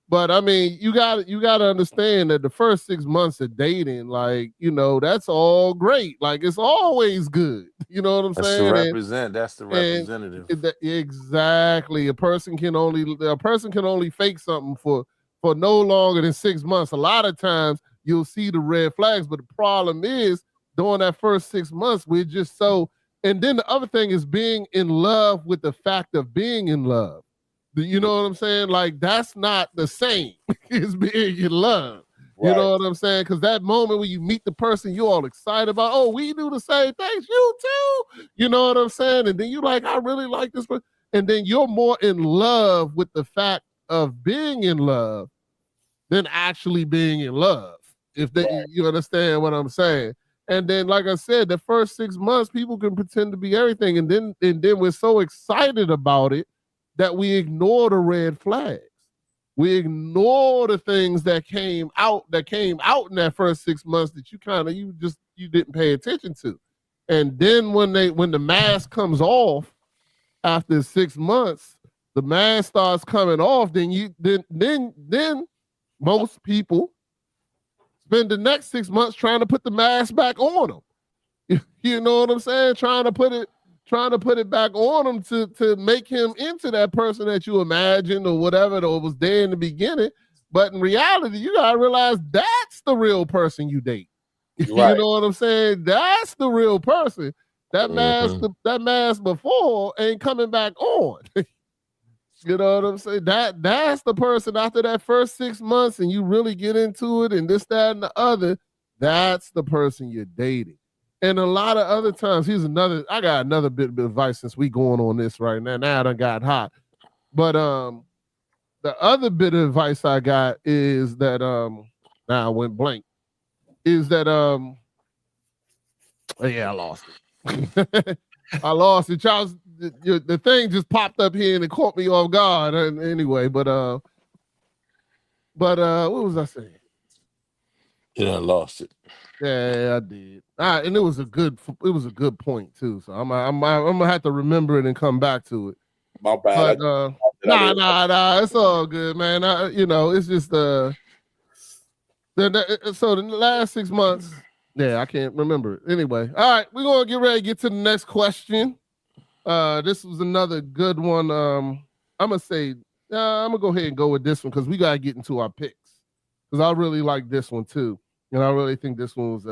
But I mean, you got to understand that the first 6 months of dating, like, that's all great. Like, it's always good. You know what I'm That's the saying? that's the And representative. exactly, a person can only fake something for no longer than 6 months. A lot of times you'll see the red flags, but the problem is during that first 6 months, we're just so. And then the other thing is being in love with the fact of being in love. You know what I'm saying? Like, that's not the same as being in love. You know what I'm saying? Because that moment when you meet the person you're all excited about, oh, we do the same things, you too. You know what I'm saying? And then you like, I really like this person. And then you're more in love with the fact of being in love than actually being in love. If you understand what I'm saying. And then, like I said, the first 6 months, people can pretend to be everything, and then we're so excited about it that we ignore the red flags. We ignore the things that came out in that first 6 months that you didn't pay attention to. And then when the mask comes off after 6 months, the mask starts coming off, then most people spend the next 6 months trying to put the mask back on them. You know what I'm saying? Trying to put it back on him to make him into that person that you imagined or whatever that was there in the beginning. But in reality, you gotta realize that's the real person you date. You know what I'm saying? That's the real person. That mask before ain't coming back on. You know what I'm saying? That's the person after that first 6 months and you really get into it and this, that, and the other. That's the person you're dating. And a lot of other times, I got another bit of advice since we going on this right now. Now I done got hot. But the other bit of advice I got is that now I went blank. Is that oh yeah, I lost it. I lost it. Charles, the thing just popped up here and it caught me off guard. And anyway, but what was I saying? Yeah, I lost it. Yeah, I did. And it was a good point too. So I'm gonna have to remember it and come back to it. My bad. But nah, it's all good, man. It's just so the last 6 months. Yeah, I can't remember it. Anyway, all right, we're gonna get ready to get to the next question. This was another good one. I'm gonna go ahead and go with this one because we gotta get into our picks. Because I really like this one too. And I really think this one was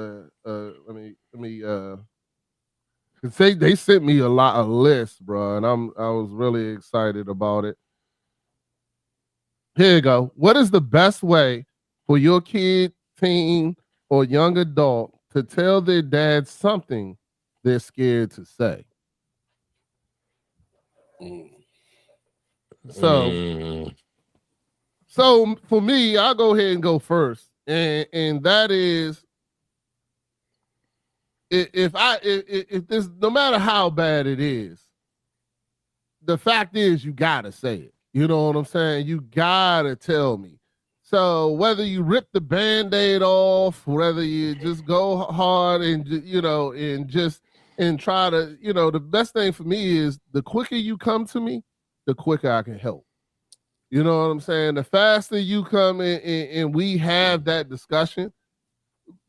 they sent me a lot of lists, bro, and I was really excited about it. Here you go. What is the best way for your kid, teen, or young adult to tell their dad something they're scared to say? So for me, I'll go ahead and go first. And that is if this, no matter how bad it is, the fact is you gotta say it. You know what I'm saying? You gotta tell me. So whether you rip the Band-Aid off, whether you just go hard and try to, the best thing for me is the quicker you come to me, the quicker I can help. You know what I'm saying? The faster you come in and we have that discussion,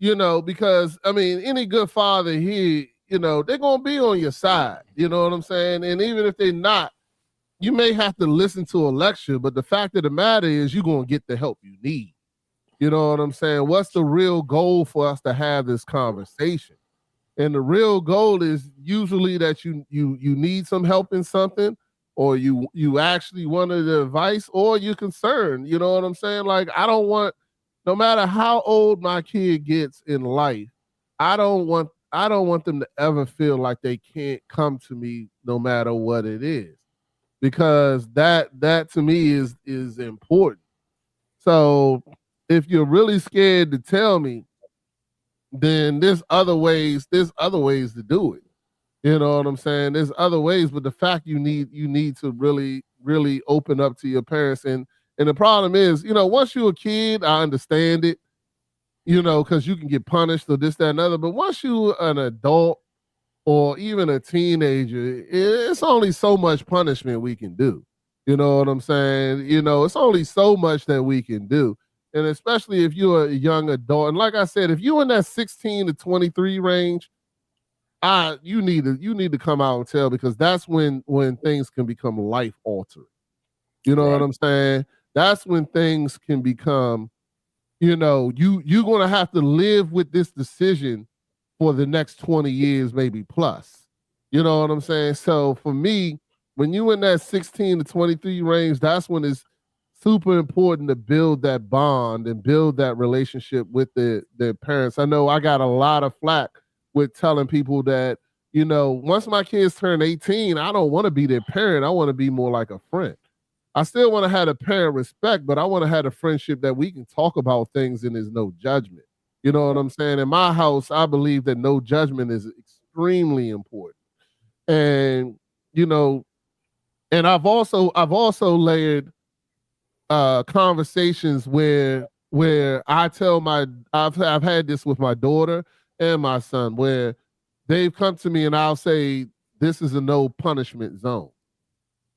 because I mean, any good father here, they're gonna be on your side. You know what I'm saying? And even if they're not, you may have to listen to a lecture, but the fact of the matter is you're gonna get the help you need. You know what I'm saying? What's the real goal for us to have this conversation? And the real goal is usually that you need some help in something, or you actually wanted the advice, or you're concerned. You know what I'm saying? Like, no matter how old my kid gets in life, I don't want them to ever feel like they can't come to me no matter what it is, because that to me is important. So if you're really scared to tell me, then there's other ways to do it. You know what I'm saying? There's other ways, but the fact you need to really open up to your parents. And the problem is, once you're a kid, I understand it, because you can get punished or this, that, and other. But once you're an adult or even a teenager, it's only so much punishment we can do. You know what I'm saying? It's only so much that we can do. And especially if you're a young adult. And like I said, if you're in that 16 to 23 range, you need to come out and tell, because that's when things can become life altering. You know what Right. I'm saying? That's when things can become, you're gonna have to live with this decision for the next 20 years, maybe plus. You know what I'm saying? So for me, when you in that 16 to 23 range, that's when it's super important to build that bond and build that relationship with their parents. I know I got a lot of flack with telling people that, once my kids turn 18, I don't want to be their parent. I want to be more like a friend. I still want to have a parent respect, but I want to have a friendship that we can talk about things and there's no judgment. You know what I'm saying? In my house, I believe that no judgment is extremely important. And, you know, and I've also layered conversations where I've had this with my daughter and my son, where they've come to me and I'll say, this is a no punishment zone.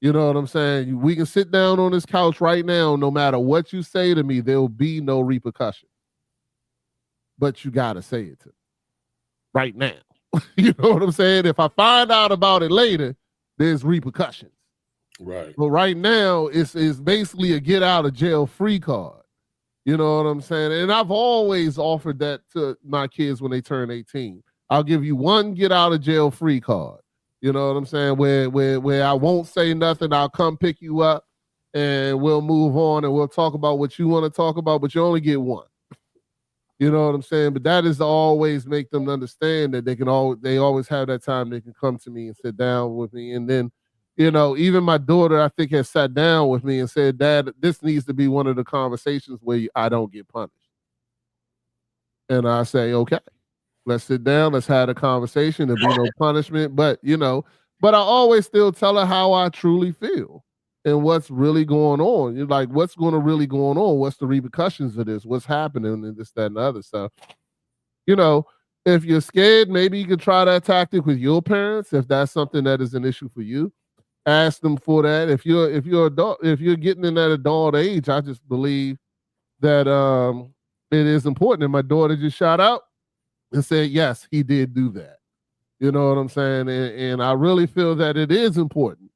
You know what I'm saying? We can sit down on this couch right now. No matter what you say to me, there'll be no repercussion. But you got to say it to me right now. You know what I'm saying? If I find out about it later, there's repercussions. Right. But right now, it's basically a get out of jail free card. You know what I'm saying? And I've always offered that to my kids when they turn 18. I'll give you one get out of jail free card. You know what I'm saying? Where I won't say nothing. I'll come pick you up and we'll move on and we'll talk about what you want to talk about, but you only get one. You know what I'm saying? But that is to always make them understand that they always have that time they can come to me and sit down with me. And then, even my daughter, I think, has sat down with me and said, Dad, this needs to be one of the conversations where I don't get punished. And I say, okay, let's sit down, let's have a conversation. There'll be no punishment. But I always still tell her how I truly feel and what's really going on. You're like, what's going to really going on? What's the repercussions of this? What's happening and this, that, and the other. So, you know, if you're scared, maybe you could try that tactic with your parents if that's something that is an issue for you. Ask them for that. If you're getting in that adult age, I just believe that it is important. And my daughter just shot out and said, yes, he did do that. You know what I'm saying? And I really feel that it is important,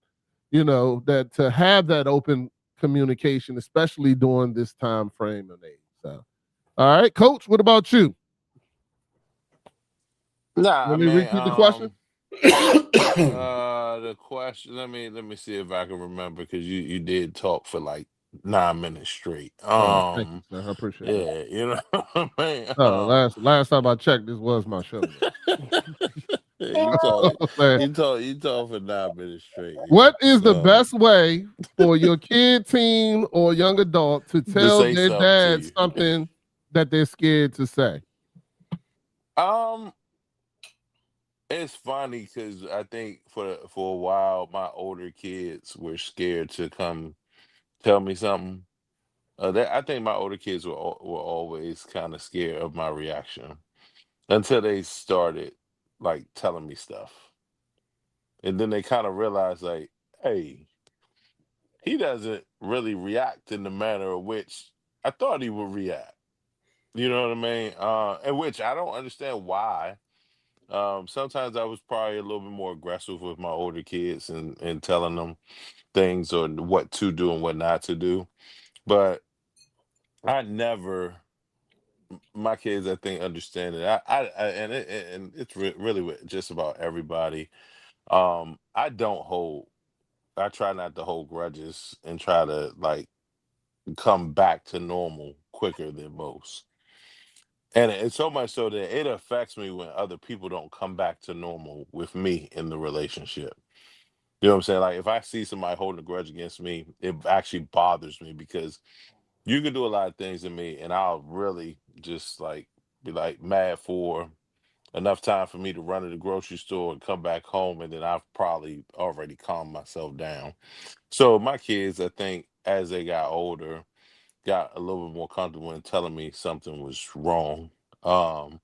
that to have that open communication, especially during this time frame of age. So, all right, Coach, what about you? Nah, Let I me mean, repeat the question. the question. Let me see if I can remember, because you did talk for like 9 minutes straight. Oh, thank you, sir. I appreciate it. Yeah, you know what I mean. Last time I checked, this was my show. You talk, you talk for 9 minutes straight. What is the best way for your kid, teen, or young adult to To tell say their something to dad you. something that they're scared to say? Um, it's funny because I think for a while my older kids were scared to come tell me something. I think my older kids were always kind of scared of my reaction until they started like telling me stuff, and then they kind of realized like, hey, he doesn't really react in the manner of which I thought he would react. You know what I mean? And which I don't understand why. Sometimes I was probably a little bit more aggressive with my older kids and telling them things or what to do and what not to do. But I never, my kids, I think, understand it. And it's really with just about everybody. I don't hold. I try not to hold grudges and try to like come back to normal quicker than most. And it's so much so that it affects me when other people don't come back to normal with me in the relationship. You know what I'm saying? Like if I see somebody holding a grudge against me, it actually bothers me because you can do a lot of things to me, and I'll really just like be like mad for enough time for me to run to the grocery store and come back home, and then I've probably already calmed myself down. So my kids, I think, as they got older, got a little bit more comfortable in telling me something was wrong. Um,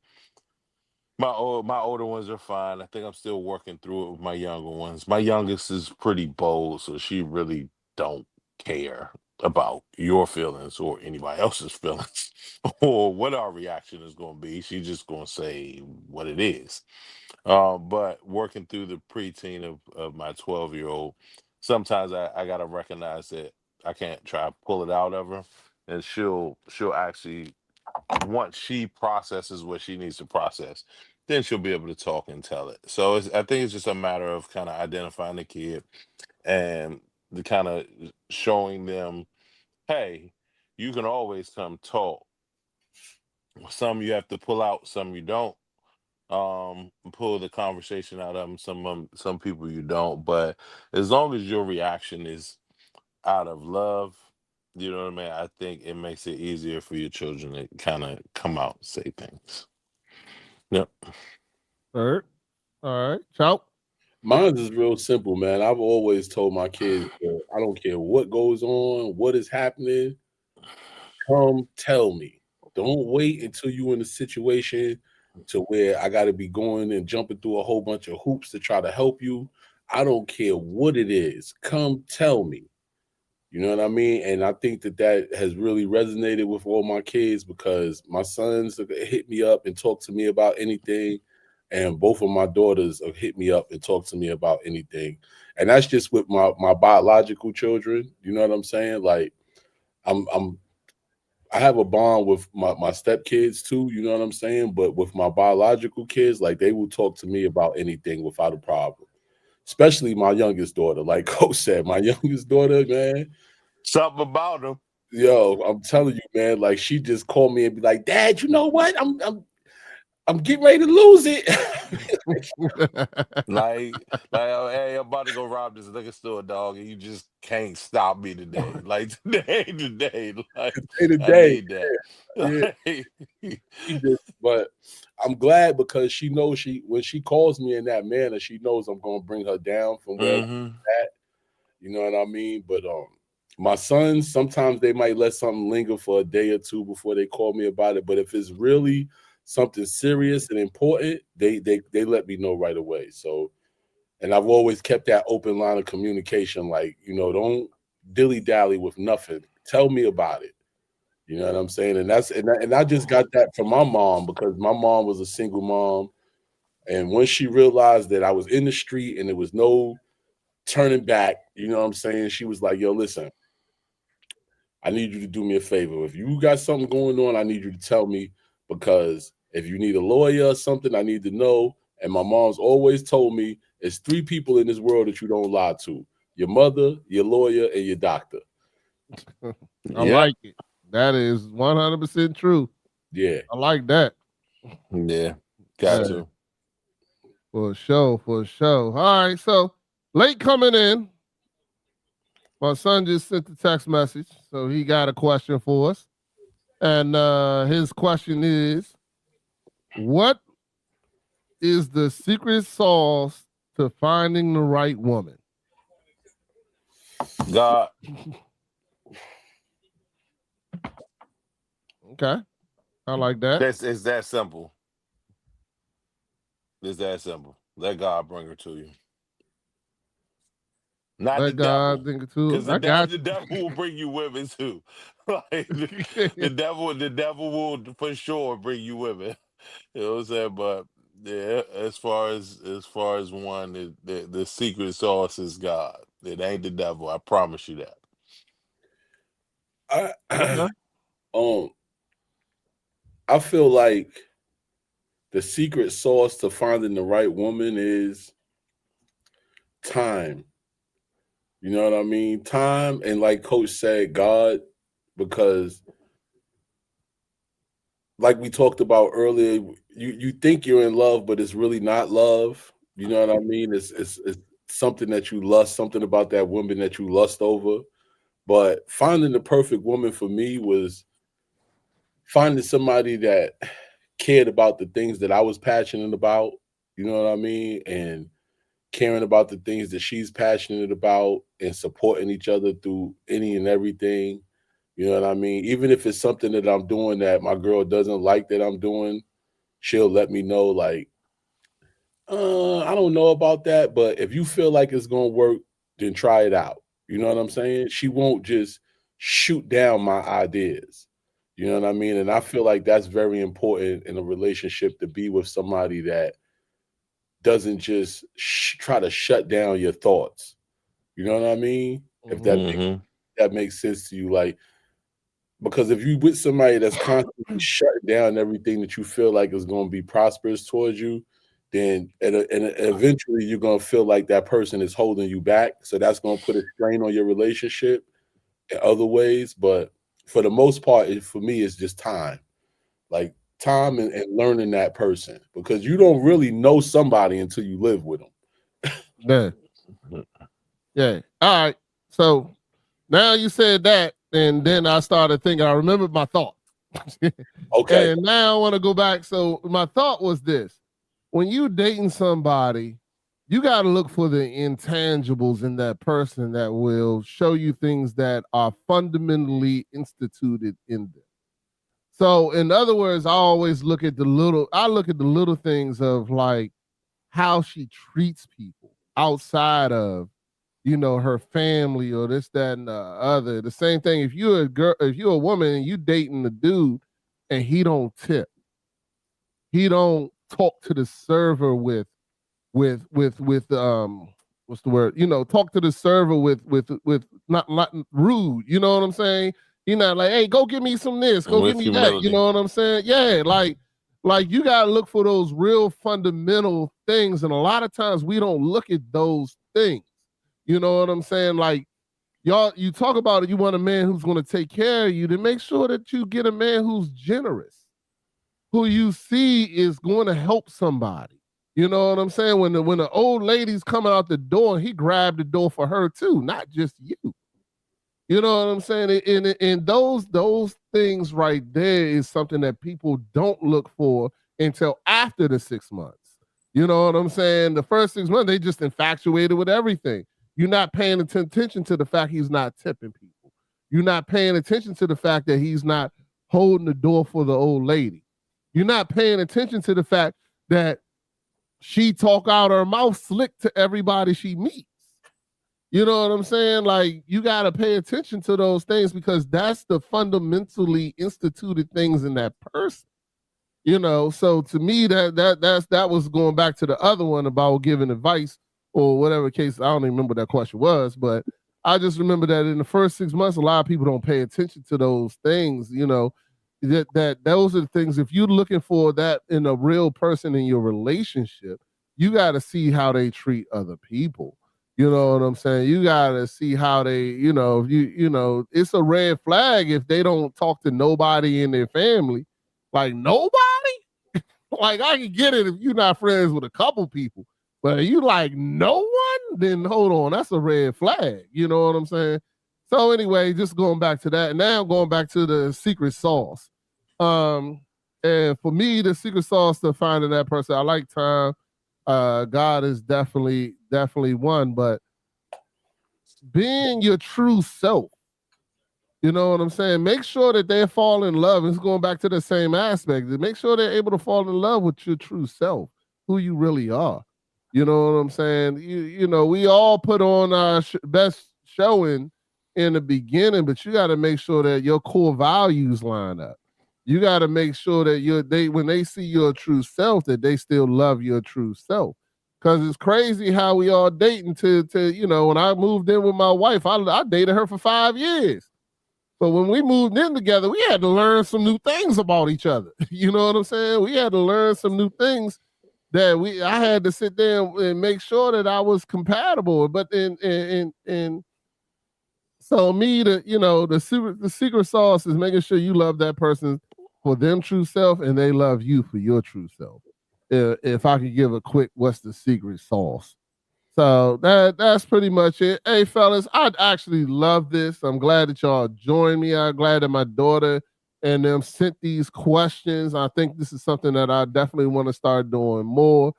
my older ones are fine. I think I'm still working through it with my younger ones. My youngest is pretty bold, so she really don't care about your feelings or anybody else's feelings or what our reaction is going to be. She's just going to say what it is. But working through the preteen of my 12-year-old, sometimes I gotta recognize that I can't try to pull it out of her, and she'll actually, once she processes what she needs to process, then she'll be able to talk and tell it. So I think it's just a matter of kind of identifying the kid and the kind of showing them, hey, you can always come talk. Some you have to pull out, some you don't pull the conversation out of them. Some people you don't, but as long as your reaction is out of love, you know what I mean, I think it makes it easier for your children to kind of come out and say things. Yep. Third. All right. Chout. Mine is real simple, man. I've always told my kids that I don't care what goes on, what is happening, come tell me. Don't wait until you're in a situation to where I got to be going and jumping through a whole bunch of hoops to try to help you. I don't care what it is. Come tell me. You know what I mean? And I think that has really resonated with all my kids because my sons hit me up and talk to me about anything, and both of my daughters have hit me up and talk to me about anything. And that's just with my biological children. You know what I'm saying? Like I'm I have a bond with my stepkids too, you know what I'm saying? But with my biological kids, like they will talk to me about anything without a problem. Especially my youngest daughter. Like Coach said, my youngest daughter, man, Something about them. yo, I'm telling you, man, like she just called me and be like, Dad, you know what? I'm getting ready to lose it. Like, oh, hey, I'm about to go rob this liquor store, dog, and you just can't stop me today. Like today, like Day to I day. need that. Yeah, Like, she just, but I'm glad because she knows when she calls me in that manner, she knows I'm gonna bring her down from where hmm we're at. You know what I mean? But my sons, sometimes they might let something linger for a day or two before they call me about it. But if it's really something serious and important, they let me know right away. So, and I've always kept that open line of communication. Like, don't dilly dally with nothing. Tell me about it. You know what I'm saying? And I just got that from my mom because my mom was a single mom. And once she realized that I was in the street and there was no turning back, you know what I'm saying? She was like, yo, listen, I need you to do me a favor. If you got something going on, I need you to tell me because if you need a lawyer or something, I need to know. And my mom's always told me it's three people in this world that you don't lie to: your mother, your lawyer, and your doctor. I Yep. like it. That is 100% true. Yeah. I like that. Yeah. Got Yeah, to. for sure, for sure. All right, so late coming in. My son just sent a text message, so he got a question for us. And his question is, what is the secret sauce to finding the right woman? God, Okay, I like that. it's that simple. It's that simple. Let God bring her to you, not the Let God devil. think it too. Because I got the devil will bring you women too. Like you. the devil will for sure bring you women. You know what I'm saying? But yeah, as far as one, the secret sauce is God. It ain't the devil. I promise you that. I Okay. um I feel like the secret sauce to finding the right woman is time. You know what I mean? Time and like Coach said, God, because like we talked about earlier, you think you're in love, but it's really not love. You know what I mean? It's something that you lust, something about that woman that you lust over. But finding the perfect woman for me was finding somebody that cared about the things that I was passionate about, you know what I mean? And caring about the things that she's passionate about and supporting each other through any and everything. You know what I mean? Even if it's something that I'm doing that my girl doesn't like that I'm doing, she'll let me know, like, I don't know about that, but if you feel like it's gonna work, then try it out. You know what I'm saying? She won't just shoot down my ideas. You know what I mean? And I feel like that's very important in a relationship, to be with somebody that doesn't just try to shut down your thoughts. You know what I mean? If that makes sense to you, like, because if you with somebody that's constantly shutting down everything that you feel like is going to be prosperous towards you, then and eventually you're going to feel like that person is holding you back. So that's going to put a strain on your relationship in other ways. But for the most part, for me, it's just time. Like time and learning that person, because you don't really know somebody until you live with them. Yeah. Yeah. All right. So now you said that, and then I started thinking, I remembered my thought. Okay. And now I want to go back. So my thought was this: when you dating somebody, you got to look for the intangibles in that person that will show you things that are fundamentally instituted in them. So in other words, I always look at the little things of like how she treats people outside of, her family or this, that, and the other. The same thing if you're a girl, if you're a woman and you dating a dude and he don't tip, he don't talk to the server with what's the word? Talk to the server with not rude. You know what I'm saying? You're not like, hey, go give me some this, go give With me that. You humility. know what I'm saying? Yeah, like you gotta look for those real fundamental things, and a lot of times we don't look at those things. You know what I'm saying? Like you talk about it, you want a man who's going to take care of you, then make sure that you get a man who's generous, who you see is going to help somebody. You know what I'm saying? When the old lady's coming out the door, he grabbed the door for her too, not just you. You know what I'm saying? And those things right there is something that people don't look for until after the 6 months. You know what I'm saying? The first 6 months, they just infatuated with everything. You're not paying attention to the fact he's not tipping people. You're not paying attention to the fact that he's not holding the door for the old lady. You're not paying attention to the fact that she talk out her mouth slick to everybody she meets. You know what I'm saying? Like you got to pay attention to those things because that's the fundamentally instituted things in that person. So to me that was going back to the other one about giving advice or whatever case. I don't even remember what that question was, but I just remember that in the first 6 months, a lot of people don't pay attention to those things. That those are the things. If you're looking for that in a real person in your relationship, you got to see how they treat other people. You know what I'm saying? You got to see how they, it's a red flag if they don't talk to nobody in their family. Like nobody? Like I can get it if you're not friends with a couple people. But if you like no one, then hold on, that's a red flag. You know what I'm saying? So anyway, just going back to that. Now going back to the secret sauce. And for me, the secret sauce to finding that person, I like time. God is definitely one, but being your true self. You know what I'm saying? Make sure that they fall in love. It's going back to the same aspect. Make sure they're able to fall in love with your true self, who you really are. You know what I'm saying? We all put on our best showing in the beginning, but you got to make sure that your core values line up. You got to make sure that when they see your true self, that they still love your true self. Because it's crazy how we all dating to when I moved in with my wife, I dated her for 5 years. But when we moved in together, we had to learn some new things about each other. You know what I'm saying? We had to learn some new things that I had to sit there and make sure that I was compatible. But and so me, the secret sauce is making sure you love that person for them true self and they love you for your true self. If I could give a quick, what's the secret sauce? So that's pretty much it. Hey, fellas, I actually love this. I'm glad that y'all joined me. I'm glad that my daughter and them sent these questions. I think this is something that I definitely want to start doing more.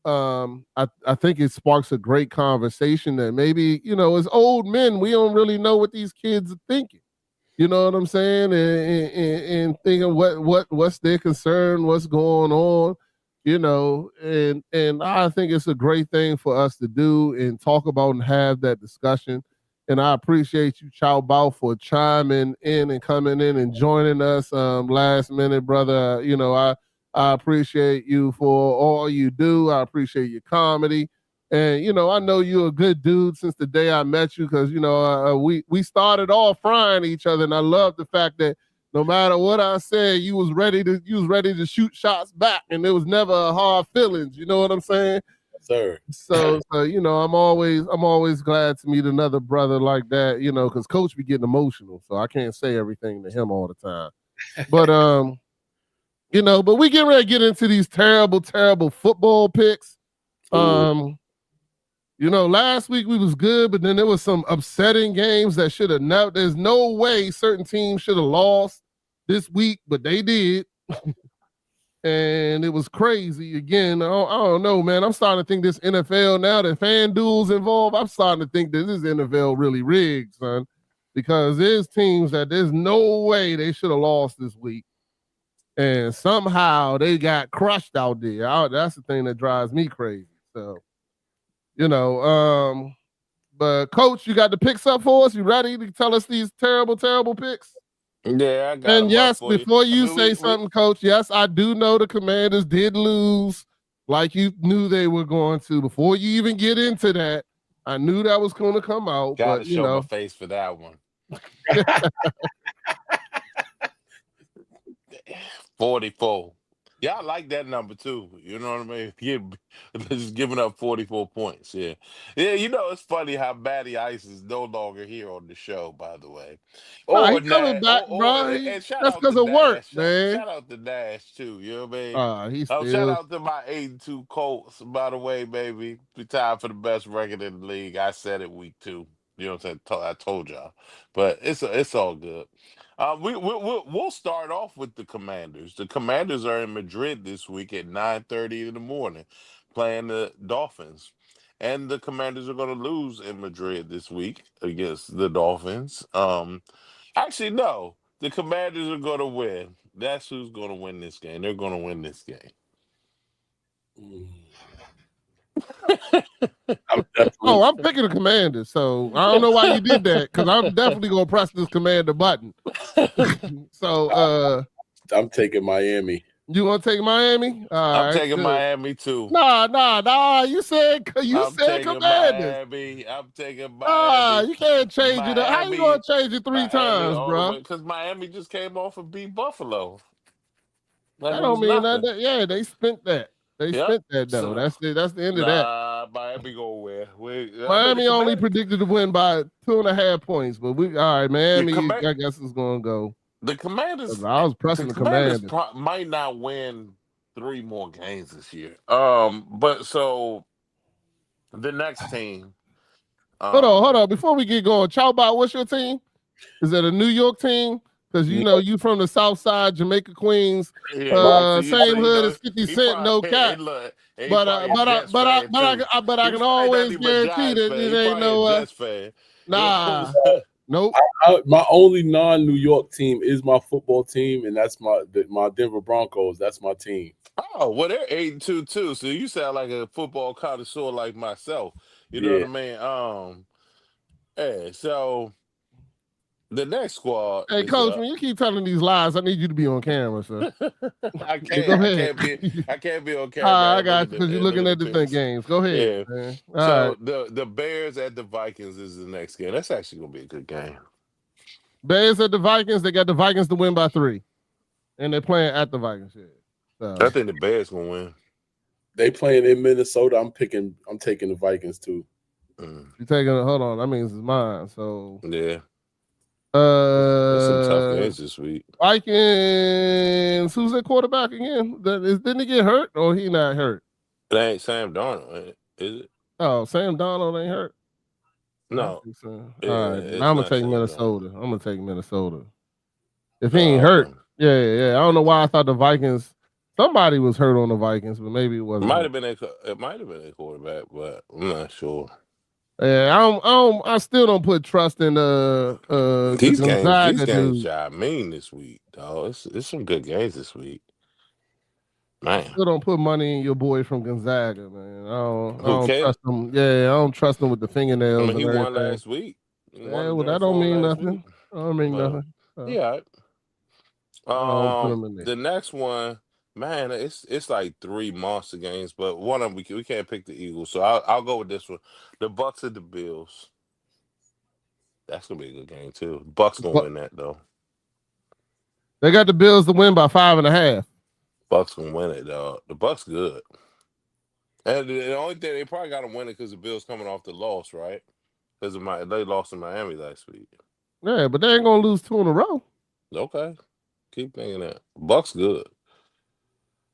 I think it sparks a great conversation that maybe, as old men, we don't really know what these kids are thinking. You know what I'm saying? And thinking what's their concern, what's going on, and I think it's a great thing for us to do and talk about and have that discussion. And I appreciate you, Chout Bout, for chiming in and coming in and joining us last minute, brother. I appreciate you for all you do. I appreciate your comedy. And I know you're a good dude since the day I met you, because we started off frying each other, and I love the fact that no matter what I said, you was ready to shoot shots back, and there was never a hard feelings. You know what I'm saying? Yes, sir. So I'm always glad to meet another brother like that. Because Coach be getting emotional, so I can't say everything to him all the time. But but we get ready to get into these terrible, terrible football picks. Last week we was good, but then there was some upsetting games that should have never. There's no way certain teams should have lost this week, but they did, and it was crazy. Again, I don't know, man. I'm starting to think this NFL now that FanDuel's involved. I'm starting to think that this NFL really rigged, son, because there's teams that there's no way they should have lost this week, and somehow they got crushed out there. That's the thing that drives me crazy. So. But Coach, you got the picks up for us? You ready to tell us these terrible, terrible picks? Yeah, I got And them yes, for you. before you say something, Coach, yes, I do know the Commanders did lose like you knew they were going to. Before you even get into that, I knew that was going to come out. Gotta but show my face for that one. 44. Yeah, I like that number too. You know what I mean? Just giving up 44 points. Yeah. Yeah, it's funny how Matty Ice is no longer here on the show, by the way. Nah, he coming back, bro. And shout That's out because to of work, Nash. man. Shout out to Nash too. You know what I mean? He's Shout still. out to my 8-2 Colts, by the way, baby. We tied for the best record in the league. I said it week 2. You know what I'm saying? I told y'all. But it's all good. We'll start off with the Commanders. The Commanders are in Madrid this week at 9:30 in the morning, playing the Dolphins, and the Commanders are going to lose in Madrid this week against the Dolphins. Actually, no, the Commanders are going to win. That's who's going to win this game. They're going to win this game. I'm picking the Commanders, so I don't know why you did that, because I'm definitely gonna press this Commander button. So I'm taking Miami. You gonna take Miami? I'm taking Miami too. Nah. You said taking Commanders. Miami. I'm taking Miami. You can't change it. How you gonna change it 3 times, bro? Because Miami just came off and beat Buffalo. That don't mean that. Yeah, they spent that. They spent that though. That's the end of that. Miami go win. Miami only predicted to win by 2.5 points, but all right, Miami. I guess is gonna go. The Commanders. I was pressing the Commanders. Might not win 3 more games this year. But so the next team. Hold on. Before we get going, Chout Bout, what's your team? Is it a New York team? Because you from the South Side, Jamaica, Queens, same hood as 50 Cent, no cap. But I can always guarantee that it ain't no. Nah, nope. My only non-New York team is my football team, and that's my Denver Broncos. That's my team. Oh, well, they're 8-2 too. So you sound like a football connoisseur like myself. You know what I mean? Yeah. So. The next squad. Hey, Coach, when you keep telling these lies, I need you to be on camera, sir. I can't be on camera. I got you, because you're looking at different games. Go ahead. Yeah. Man. So the Bears at the Vikings is the next game. That's actually gonna be a good game. Bears at the Vikings. They got the Vikings to win by 3, and they're playing at the Vikings. So. I think the Bears gonna win. They playing in Minnesota. I'm taking the Vikings too. You taking? Hold on. That means it's mine. So yeah. That's some tough games this week. Vikings. Who's their quarterback again? Didn't he get hurt, or he not hurt? It ain't Sam Darnold, is it? Oh, Sam Donald ain't hurt. I No, think so. yeah, All right, it's I'm gonna not take Sam Donald. Minnesota. I'm gonna take Minnesota. If he ain't Oh, hurt, okay. yeah. I don't know why I thought the Vikings. Somebody was hurt on the Vikings, but maybe it wasn't. Might have been it might have been a quarterback, but I'm not sure. Yeah, I still don't put trust in the These Gonzaga games dude. job mean this week, dog. It's some good games this week, I man. still don't put money in your boy from Gonzaga, man. I Who don't Caleb? trust him. Yeah, I don't trust him with the I fingernails mean, and he won everything. last week. He won Yeah, the well, that Drink don't 4 mean last week. nothing. That don't mean But nothing. So, yeah, I don't put him in there. the next one, man, it's like 3 monster games, but one of them we can't pick the Eagles, so I'll go with this one. The Bucks and the Bills. That's gonna be a good game too. Bucks gonna But win that though. they got the Bills to win by 5.5. Bucks gonna win it, dog. The Bucks good. And the only thing they probably got to win it because the Bills coming off the loss, right? Because they lost in Miami last week. Yeah, but they ain't gonna lose 2 in a row. Okay, keep thinking that. Bucks good.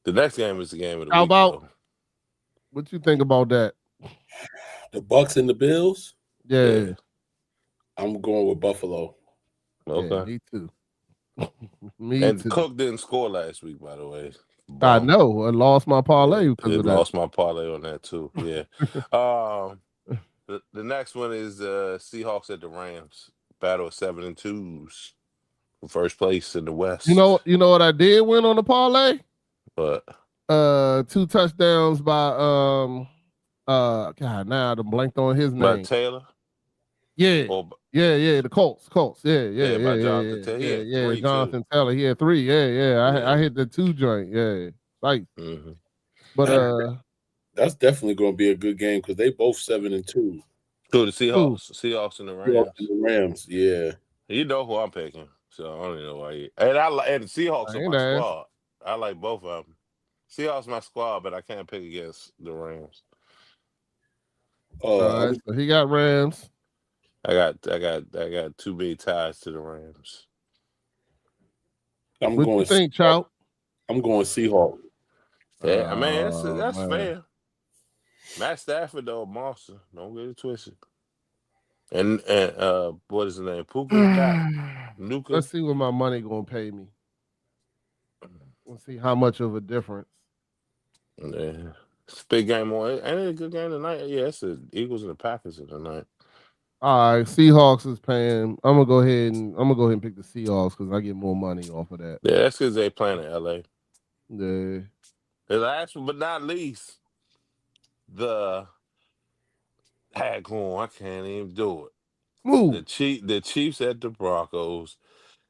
The next game is the game of the How week, about though. what you think about that? The Bucks and the Bills. Yeah, I'm going with Buffalo. Okay. me too. Me And too. Cook didn't score last week, by the way. I Bum. know. I lost my Yeah, parlay because it of that. lost my parlay on that too. Yeah. The next one is Seahawks at the Rams. Battle of 7-2s for first place in the West. You know what I did win on the parlay? But 2 touchdowns by God, now I blanked on his by name. Taylor. Yeah. Or Yeah, the Colts. by Jonathan Taylor. He had 3 Jonathan too. Taylor. He had 3. Yeah. I hit the 2 joint. Yeah. Like, Mm-hmm. but That's definitely going to be a good game because they both 7-2. So the who? Seahawks and the Seahawks Rams. and the Rams, yeah. You know who I'm picking, so I don't even know why. And the Seahawks I are ain't my asked. squad. I like both of them. Seahawks my squad, but I can't pick against the Rams. All right, so he got Rams. I got too many ties to the Rams. I'm What you going. think, Chout? I'm going Seahawks. Yeah, I mean that's Man. fair. Matt Stafford though, a monster. Don't get it twisted. And what is his name? Puka Nuka. Let's see what my money gonna pay me. Let's see how much of a difference. Yeah, it's a big game on. Ain't it a good game tonight? Yeah, it's the Eagles and the Packers tonight. All right, Seahawks is paying. I'm gonna go ahead and pick the Seahawks because I get more money off of that. Yeah, that's because they playing in LA. Yeah. And last but not least, the Daggone, I can't even do it. Move. The Chiefs at the Broncos.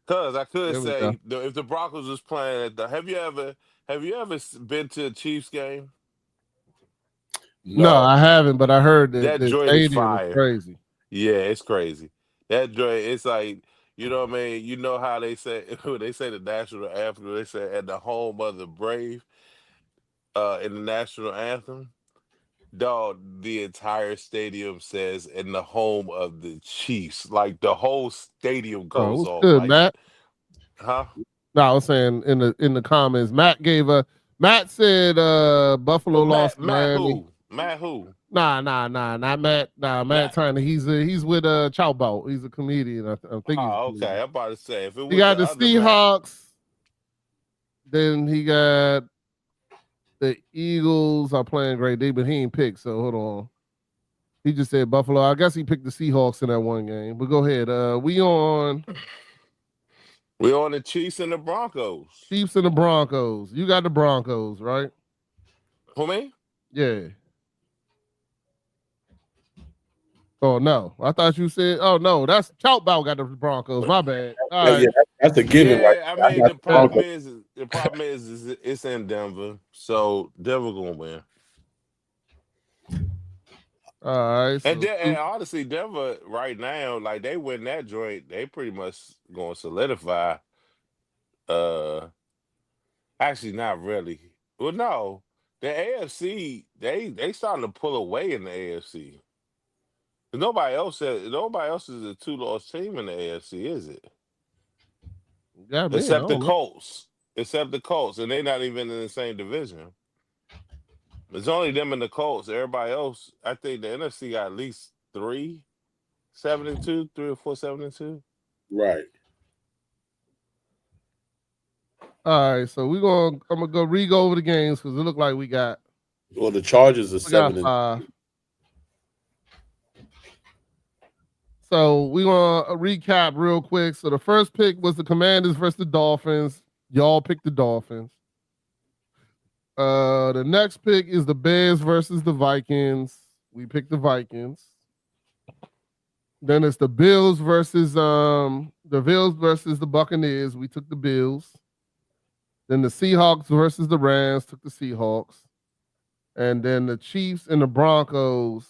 Cause I could There we go. say if the Broncos was playing at the have you ever been to a Chiefs game? No, I haven't, but I heard that That the joint is stadium is fire. crazy. Yeah, it's crazy. That joint, it's like, you know what I mean? You know how they say they say the national anthem, they say at the home of the brave, in the national anthem. Dog, the entire stadium says in the home of the Chiefs. Like the whole stadium Oh, goes what's off. good, Like, Matt? huh? No, I was saying in the comments, Matt said Buffalo lost to Matt Miami. who? Matt who? Nah, not Matt. Nah, Matt trying to he's with Chout Bout. He's a comedian. I think he's a Oh, comedian. okay. I'm about to say if it He was got the the other Matt. Seahawks. Then he got the Eagles are playing great day, but he ain't picked. So hold on. He just said Buffalo. I guess he picked the Seahawks in that one game. But go ahead. We on the Chiefs and the Broncos. Chiefs and the Broncos. You got the Broncos, right? Who me? Yeah. Oh no, I thought you said. Oh no, that's Chout Bout got the Broncos. My bad. All right. Yeah, that's a given. Yeah, Right? I mean got the problem Broncos. is it's in Denver, so Denver gonna win. All right. So And honestly, Denver right now, like they win that joint, they pretty much gonna solidify. Actually, not really. Well, no, the AFC they starting to pull away in the AFC. Nobody else is a 2-loss team in the AFC, is it? yeah, man. I Except the don't know. Colts. And they're not even in the same division. It's only them and the Colts. Everybody else, I think the NFC got at least 3 7-2, 3 or 4 7-2. Right. All right, so I'm gonna go re-go over the games because it looked like we got Well, the Chargers are 7 and 5. So we gonna recap real quick. So the first pick was the Commanders versus the Dolphins. Y'all picked the Dolphins. The next pick is the Bears versus the Vikings. We picked the Vikings. Then it's the Bills versus the Buccaneers. We took the Bills. Then the Seahawks versus the Rams. Took the Seahawks. And then the Chiefs and the Broncos.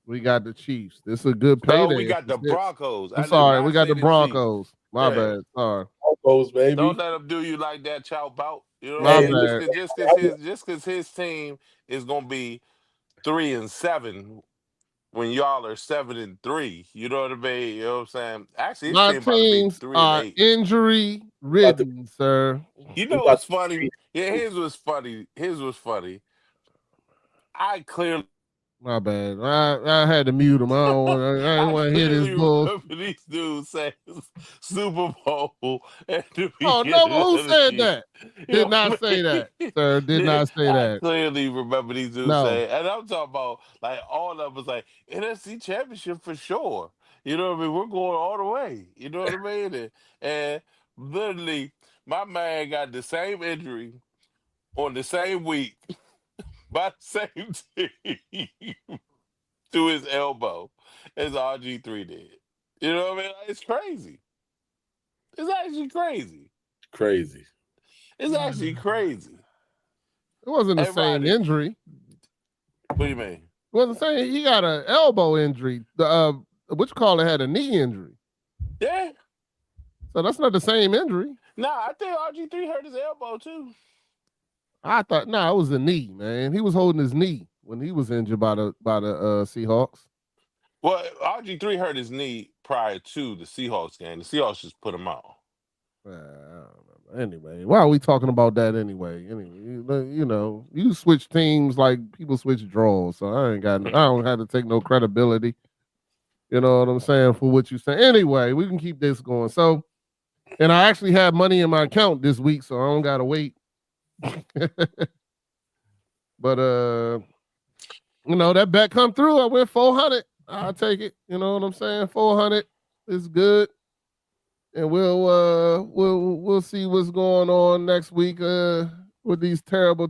We got the Chiefs. This is a good payday. No, we got the Broncos. I'm sorry, we got the Broncos. My Yeah. bad. Sorry. Broncos, baby. Don't let them do you like that, Chout Bout. You know My what I mean? bad. Just because his team is gonna be 3-7 when y'all are 7-3. You know what I mean? You know what I'm saying? Actually, his My team about to be teams are 3-8. injury ridden, sir. You know what's funny? Yeah, his was funny. I clearly My bad. I had to mute him. I didn't want to hear this bull. remember these dudes saying Super Bowl at the Oh beginning no, who of the said year. that? You Did know not what I say that, mean? sir. Did not say I that. clearly remember these dudes No. saying, and I'm talking about like all of us like NFC Championship for sure. You know what I mean? We're going all the way. You know what I mean? And literally, my man got the same injury on the same week by the same team to his elbow as RG3 did. You know what I mean? It's crazy. It's actually crazy. Crazy. It's actually crazy. It wasn't the same injury. What do you mean? It wasn't saying he got an elbow injury. The what you call it had a knee injury. Yeah. So that's not the same injury. Nah, I think RG3 hurt his elbow too. I thought it was a knee, man. He was holding his knee when he was injured by the Seahawks. Well, RG3 hurt his knee prior to the Seahawks game. The Seahawks just put him out. I don't know. Anyway, why are we talking about that anyway? Anyway, you switch teams like people switch draws, so I don't have to take no credibility. You know what I'm saying for what you say. Anyway, we can keep this going. So, and I actually have money in my account this week, so I don't gotta wait. But that bet come through. I went 400. I'll take it. You know what I'm saying? 400 is good. And we'll see what's going on next week with these terrible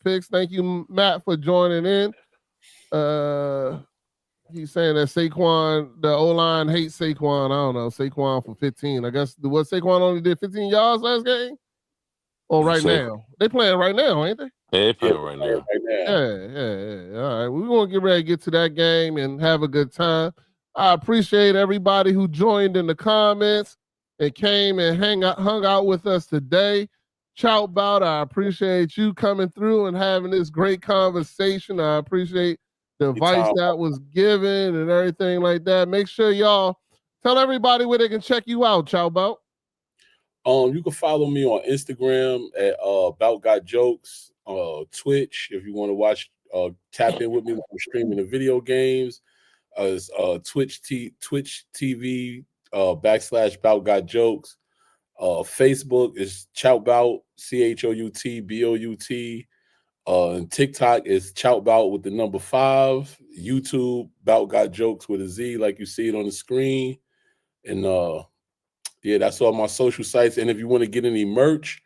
picks. Thank you, Matt, for joining in. He's saying that Saquon, the O-line hates Saquon. I don't know, Saquon for 15. I guess what Saquon only did 15 yards last game? Or right now? They playing right now, ain't they? Yeah, they playing right now. Yeah. All right. We're going to get ready to get to that game and have a good time. I appreciate everybody who joined in the comments and came and hung out with us today. Chout Bout, I appreciate you coming through and having this great conversation. I appreciate the advice that was given and everything like that. Make sure y'all tell everybody where they can check you out, Chout Bout. You can follow me on Instagram at Bout Got Jokes, Twitch if you want to watch, tap in with me when I'm streaming the video games. Twitch TV / Bout Got Jokes. Facebook is Chout Bout, CHOUTBOUT. And TikTok is Chout Bout with the number 5. YouTube Bout Got Jokes with a Z, like you see it on the screen. And yeah, that's all my social sites. And if you want to get any merch,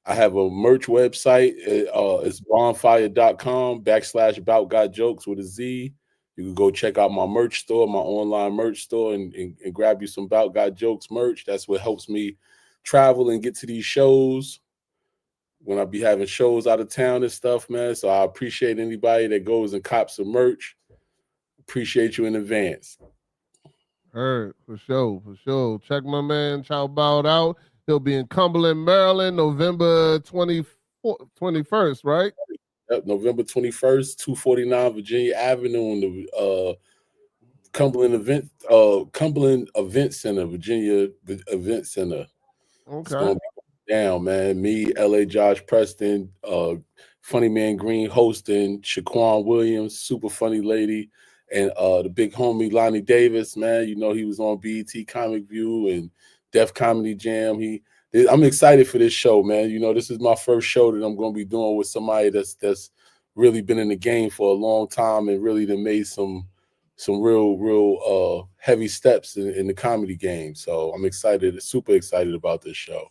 I have a merch website. It's bonfire.com / Bout Got Jokes with a Z. You can go check out my merch store, my online merch store, and grab you some Bout Got Jokes merch. That's what helps me travel and get to these shows when I be having shows out of town and stuff, man. So I appreciate anybody that goes and cops some merch. Appreciate you in advance. Heard, for sure. Check my man Chout Bout out. He'll be in Cumberland, Maryland, November 21st, right? Yep, November 21st, 249 Virginia Avenue in the Cumberland Event Center, Virginia Event Center. Okay. It's gonna be down, man. Me, LA Josh Preston, Funny Man Green hosting, Shaquan Williams, super funny lady, and the big homie Lonnie Davis, man. You know, he was on BET Comic View and Def Comedy Jam. I'm excited for this show, man. You know, this is my first show that I'm going to be doing with somebody that's really been in the game for a long time and really done made some real heavy steps in the comedy game. So I'm excited, super excited about this show.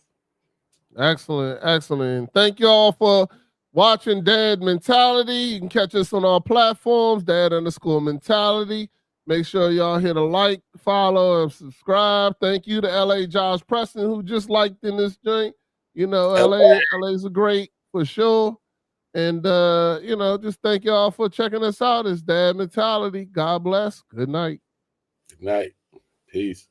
Excellent, excellent. Thank you all for watching Dad Mentality. You can catch us on our platforms, Dad_Mentality. Make sure y'all hit a like, follow, and subscribe. Thank you to LA Josh Preston, who just liked in this joint. You know, LA's a great for sure. And you know, just thank y'all for checking us out. It's Dad Mentality. God bless. Good night. Good night. Peace.